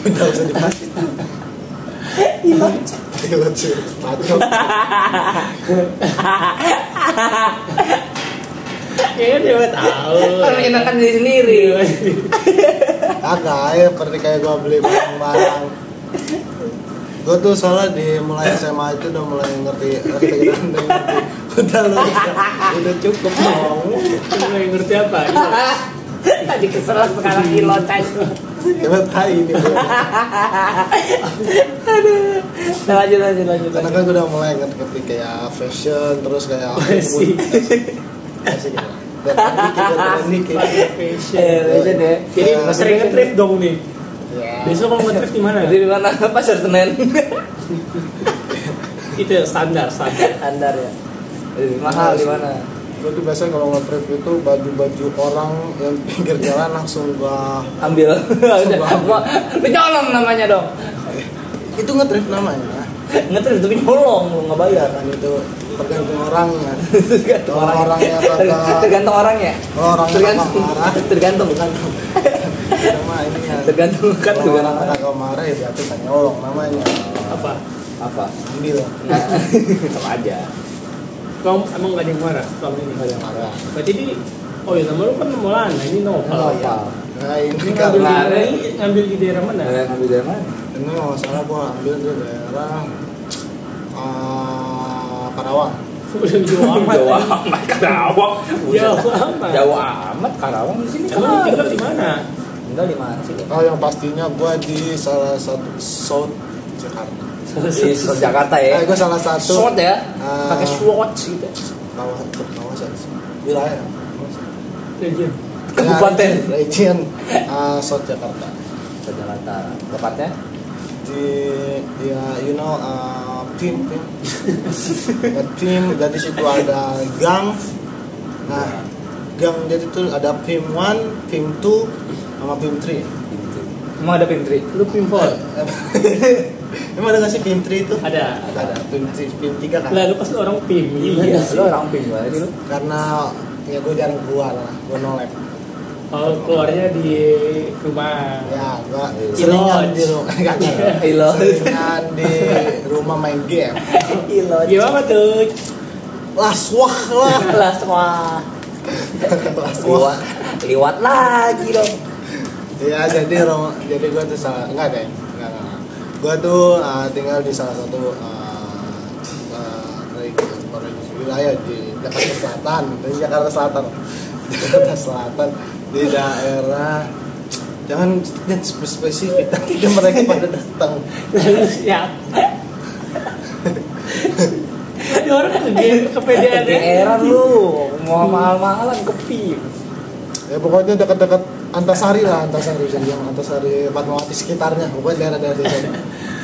Udah usah dipasih. Iloj pacok. kayaknya dia tahu Kan menyenangkan diri sendiri. Agak ya, seperti kayak gue beli barang-barang. Gue tuh soalnya di mulai SMA itu udah mulai ngerti udah cukup dong. Nggak ngerti apa Tadi kesel sekarang Iloj aja. Coba tai ini. Lanjut. Karena kan gue udah mulai ngerti kayak fashion, terus kayak Asik. Asik ya. Dan dikit. Fashion deh. jadi sering nge-thrift dong nih. Ya. Besok kalau nge-thrift di mana? Di mana? Pasar Senen. Itu standar. Standar ya. Lebih mahal di mana? Gue tuh biasanya kalau nge-trip itu baju-baju orang yang pinggir jalan langsung gua Ambil. Lu nyolong namanya dong. itu nge-trip namanya. Ngetrip tapi nyolong, lu nggak bayar. Dan itu tergantung orangnya. Tergantung Kalau orangnya kagak Tergantung orangnya. orangnya kagak marah, Tergantung. sama ini ya. Tergantung kan Kalau juga. orang kagak marah ya berarti kan nyolong namanya. Apa? Ambil. Sama aja. Kamu emang gak ada yang marah selama ini? Nggak ada yang marah. Berarti di oh ya nama lu kan Maulana, ini Noval. Noval. Nah ini Ini karena ngambil di daerah mana? Ngambil dari mana? ini kalau salah gua ambil di daerah Karawang. Udah jauh amat. Jawa amat Karawang. Jauh amat. Jauh amat Karawang di sini. Emang lu tinggal di mana? Tinggal di mana sih? Oh yang pastinya gua di salah satu South Jakarta. Di Jakarta ya. Gua salah satu Swot ya. Ah. Pakai swatch gitu. kawasan wilayah Region. Kabupaten. Ya, region South Jakarta. Jakarta. Tepatnya Di ya you know tim jadi situ ada gang. Nah gang jadi tuh ada PIM 1, PIM 2 sama PIM 3. emang ada pim 3. Lu PIM 4? Emang ada nggak sih PIM 3 itu? Ada. PIM 3 kan? Lah lu pasti orang PIM. Iya sih. Lu orang pim gimana sih lu? Karena ya gue jarang keluar lah, gue nolep. Oh, keluarnya di rumah. Ya, gue Di seringan lodge. di rumah, Ilo. seringan di rumah main game. Ilo. Gimana tuh? Laswah lah, Wah. laswah. Liwat lagi dong. Ya jadi gue tuh salah, enggak deh, enggak. Gue tuh tinggal di salah satu wilayah di Jakarta Selatan, di daerah jangan spesifik nanti mereka pada datang. Lalu siapa? Ini orang kepedean Era lu mau mahal-mahalan ke pim. Ya pokoknya dekat-dekat Antasari jadi yang Antasari Fatmawati sekitarnya, pokoknya daerah-daerah situ.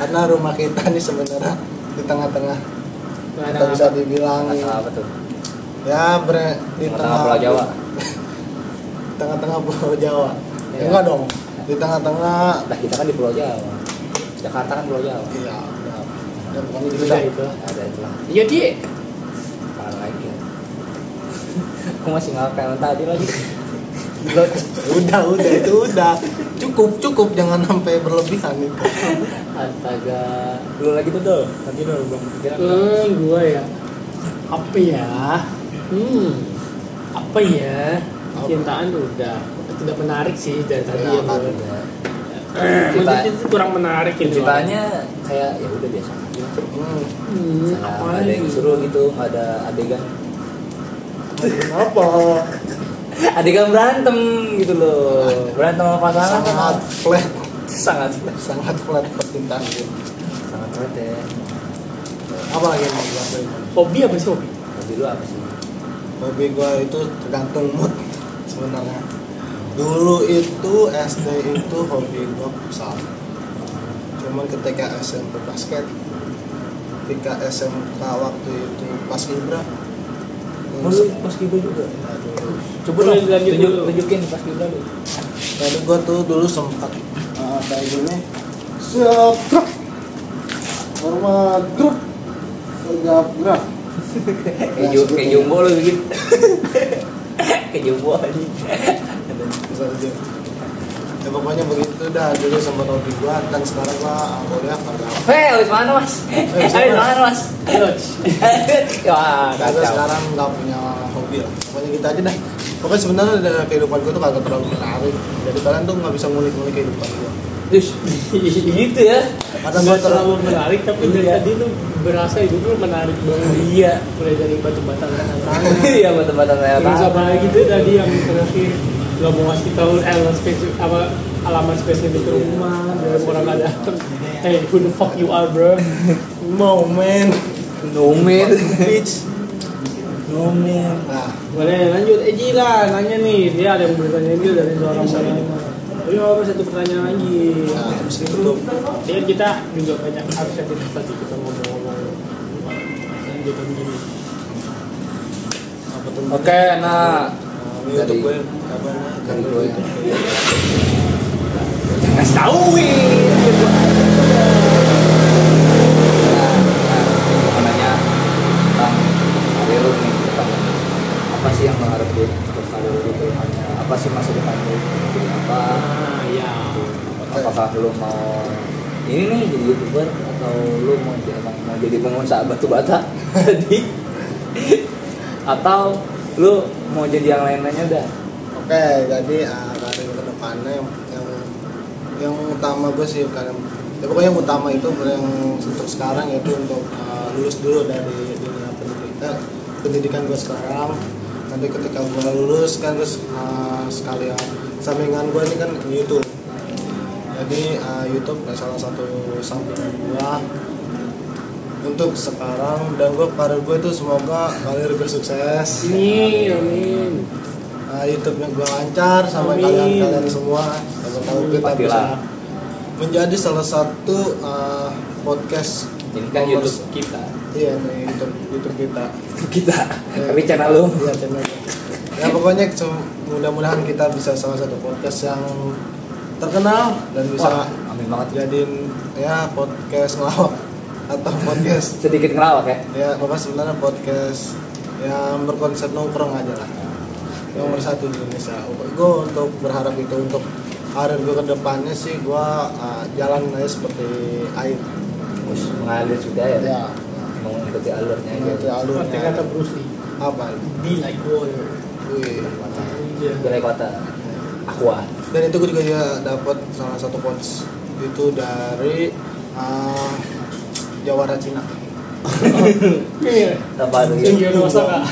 Karena rumah kita nih sebenarnya di tengah-tengah, kita bisa dibilang Apa tuh? ya di Tengah Pulau Jawa. tengah-tengah Pulau Jawa. Ya. Enggak dong, di tengah-tengah. Nah kita kan di Pulau Jawa. Jakarta kan Pulau Jawa. Iya, benar. Dan pokoknya di Udah situ. itu. Ada itu lah. Iya dia. Apaan lagi ya? Aku masih ngapel tadi lagi. Udah itu udah. Cukup jangan sampai berlebihan itu. Astaga. Lu lagi tuh dong. Nanti dong belum pikiran. Gua ya. Apa ya? Apa ya? Cintaan udah tidak menarik sih dari tadi ya. kan. Kita Itu kurang menarik ini. ceritanya kayak ya udah biasa aja. Kayak Apa nggak ada yang lagi? seru gitu, nggak ada adegan Kenapa? adegan berantem gitu loh. Berantem sama pasangan Sangat flat, sangat flat percintaan gitu. sangat berat ya. Apa lagi yang mau gue lakuin? Hobi apa sih hobi? Hobi lu apa sih? Hobi gue itu tergantung mood sebenarnya. Dulu itu SD itu hobi gue futsal. Cuman ketika SMP basket, ketika SMK waktu itu pas Ibra. Lu pas kibra juga. Coba Boleh dong lanjut dulu. tunjukin pas kibra lu. Jadi gue tuh dulu sempat kayak gini. Siap, gerak. Hormat, gerak. Tegap, gerak. Kayak jumbo lu gitu. Kayak jumbo aja. Bisa aja. Ya pokoknya begitu dah, dulu sempat hobi gua dan sekarang gua kuliah kagak. Habis mana mas? Habis mana mas? Wah, Karena kacau. sekarang nggak punya hobi lah. Pokoknya kita aja dah. Pokoknya sebenarnya dari kehidupan gua tuh kagak terlalu menarik. Jadi kalian tuh nggak bisa ngulik-ngulik kehidupan gua. Gitu ya. Karena Nggak gua terlalu menarik tapi dari tadi lu berasa hidup lu menarik banget. Iya. Mulai dari batu-batan tangan. Iya batu-batan Terus lewat. apa lagi tuh tadi yang terakhir nggak mau ngasih tahu alamat spesifik rumah dari orang nggak datang. Hey, who the fuck you are, bro? No man. Nomen. Bitch. Nomen. Nah, Boleh lanjut. Jila nanya nih, dia ada yang bertanya dia dari seorang penanya. Ayo apa satu pertanyaan lagi. habis itu Jadi kita juga banyak harus tadi kita ngomong-ngomong lanjutan gini. Apa tuh? Oke, nah YouTube gue kapan? dari gue ngasih tahu mau nanya tentang karir lu nih depannya. Apa sih yang lo harapin untuk karir lu ke depannya? Apa sih masa depan lu? Apa? Ya. Apakah lu mau ini nih jadi YouTuber atau lu mau jadi pengusaha batu bata tadi? Atau lu mau jadi yang lain-lainnya udah? Oke, jadi karir ke depannya yang utama gue sih kan pokoknya yang utama itu yang untuk sekarang yaitu untuk lulus dulu dari dunia pendidikan gue sekarang. Nanti ketika gue lulus kan gue sekalian sampingan gue ini kan YouTube. Jadi YouTube salah satu sampingan gue untuk sekarang, dan gue karir gue itu semoga karir gue sukses. Amin. YouTube-nya gue lancar sama kalian semua. Kalau kita bisa menjadi salah satu podcast. Ini kan YouTube kita. Iya, nih YouTube kita. Ya, Tapi channel lu. Iya, channel. Ya pokoknya mudah-mudahan kita bisa salah satu podcast yang terkenal dan bisa amin banget jadiin ya podcast ngelawak atau podcast sedikit ngelawak ya. Ya pokoknya sebenarnya podcast yang berkonsep nongkrong aja lah. Nomor 1 di Indonesia. Gue untuk berharap itu untuk karir gue ke depannya sih gue jalan aja seperti air. Mengalir sudah ya. Ya. Mau mengikuti alurnya aja. Mengikuti alurnya. Seperti kata Bruce Lee. Apa? Be like water. Wih, Iya. Balai kota. Aqua. dan itu gue juga dapat salah satu quotes itu dari Jawara Cina. Iya. Tambah lagi. Iya, Osaka.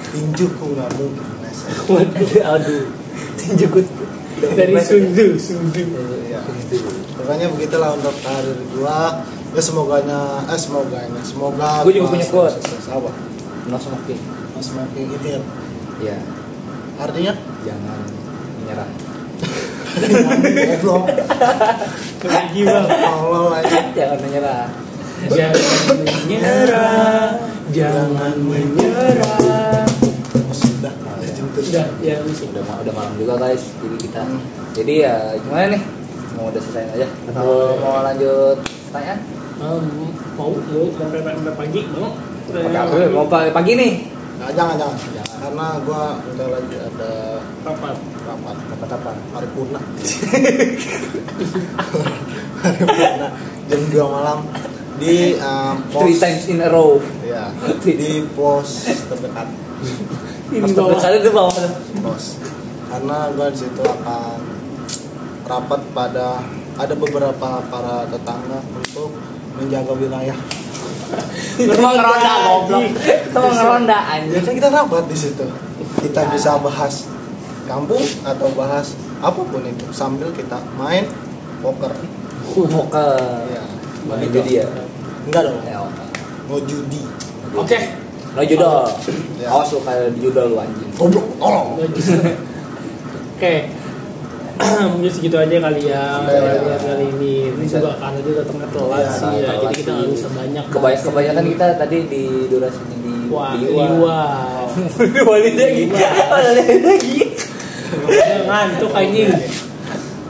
Tinjuku nggak mungkin masa. Aduh. Tinjukut. Dari Sundu. Ya. Makanya begitulah untuk karir gua. Ya semoga Gua juga punya quote. sukses. Apa? No smoking. Mas makin gitu ya. Ya, Artinya jangan menyerah. goblok. Lagi bang. Allah lagi. Jangan menyerah. Jangan menyerah. Jangan menyerah. Sudah. Udah, ya bisa. Udah malam juga guys. Jadi ya gimana nih? Mau udah selesai aja atau mau lanjut tanya? Mau sampai pagi mau. Mau pagi nih? Nah, jangan. Karena gua udah lagi ada Rapat. Apa? paripurna. Paripurna jam 2 malam di pos 3 times in a row. ya, di pos terdekat. Pas terdekat itu bawah. Pos. Karena gua di situ akan rapat pada ada beberapa para tetangga untuk menjaga wilayah. Lu mau ngeronda goblok. Itu mau ngeronda anjir. Biasanya kita rapat di situ. Kita bisa bahas kampung atau bahas apapun itu sambil kita main poker. Poker. Ya. Main judi ya? Enggak dong. Ya, Mau judi. Oke. Lo judol. Ya. Awas lu kayak di judol lu anjing. Goblok, tolong. Oke. Mungkin segitu aja kali ya kali ini. Ini juga karena dia datangnya telat Iya, sih ya. telat Jadi kita sih. nggak bisa banyak. Kebanyakan kita tadi di durasinya di Wow. Balik lagi. Jangan tuh kayaknya.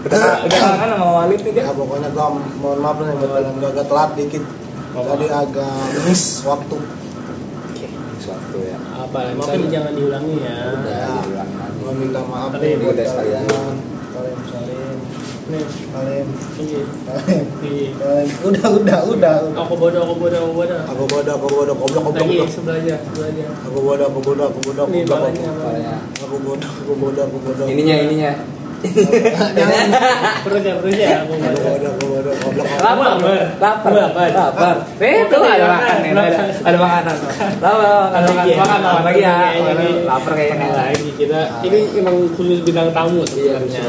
Udah kan sama Walid nih Ya pokoknya gua mohon maaf nih buat kalian gua agak telat dikit. Jadi agak miss waktu. Suatu ya. Apa? Misalnya jangan diulangi ya. Udah diulangi lagi. Gua minta maaf Tapi nih ini buat udah sekalian. kalian. Nih. Kalian. Iya. Udah. Aku bodoh. Aku bodoh, goblok. Lagi sebelahnya. Aku bodoh. Nih balanya. Soalnya Aku bodoh. ininya. Jangan. Perutnya. Aku bodoh. Aku bodoh, goblok. Lapar. Itu ada makan nih, ada makanan. Makan lagi ya. Lapar kayaknya. Lagi kita ini emang khusus bintang tamu sebenarnya.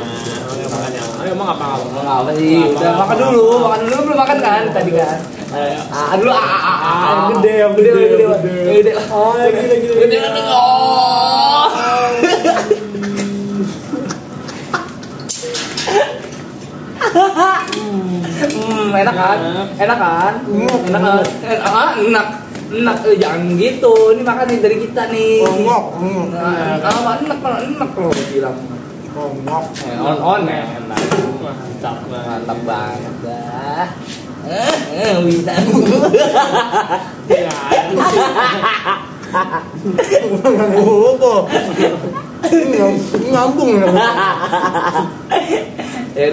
Makanya. Ayo emang apa? Apa sih? Udah makan dulu belum makan kan tadi kan. Dulu gede. Gede. Oh. Enak kan? Enak kan? Enak kan? Enak. Jangan gitu. Ini makan nih dari kita nih. Enak. Kalau enak kalau bilang. On ya. Mantap banget dah. Bisa. Ngambung. Ya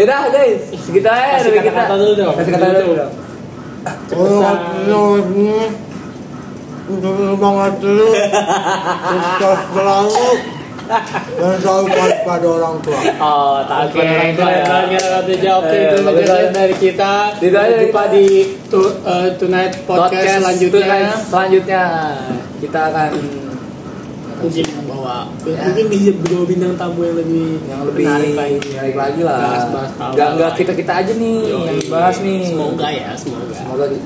udah guys, segitu aja dari kita. Kata-kata dulu dong. Kasih kata dulu dong. Semangat dulu. Sukses selalu. Dan selalu pada orang tua. Oh, tak orang tua ya. Kita jawab itu dari kita. Jumpa di Tonight Podcast selanjutnya kita akan mungkin bawa mungkin bisa bawa bintang tamu yang lebih menarik lagi lah. Enggak kita aja nih yang bahas nih.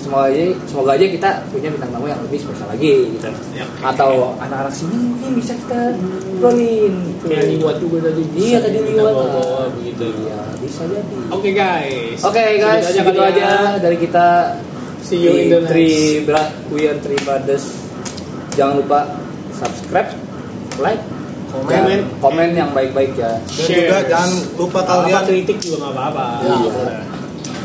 Semoga aja kita punya bintang tamu yang lebih spesial lagi gitu. Atau anak-anak sini mungkin bisa kita rolin. Kayak Liwat juga tadi. Iya tadi Liwat begitu. Iya, bisa jadi. Oke guys, segitu aja dari kita. See you in the next. We are three brothers. Jangan lupa subscribe, like, komen yang baik-baik ya. Dan juga jangan lupa kalian kritik juga nggak apa-apa.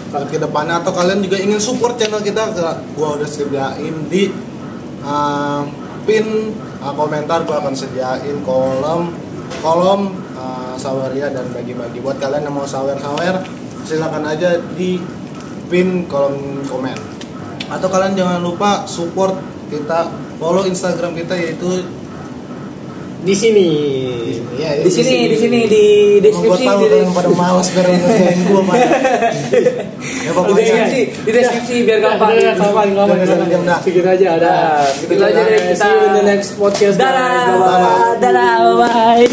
Kalau ke depannya atau kalian juga ingin support channel kita, gua udah sediain di pin komentar, gua akan sediain kolom saweria dan bagi-bagi buat kalian yang mau sawer silakan aja di pin kolom komen. Atau kalian jangan lupa support kita, follow Instagram kita yaitu di sini. Ya, di sini di deskripsi. Gua tahu kalian pada malas ngerjain gua mah. Ya pokoknya di deskripsi biar gampang. Segitu aja ada. Segitu aja dari kita. See you in the next podcast. Dadah. Bye.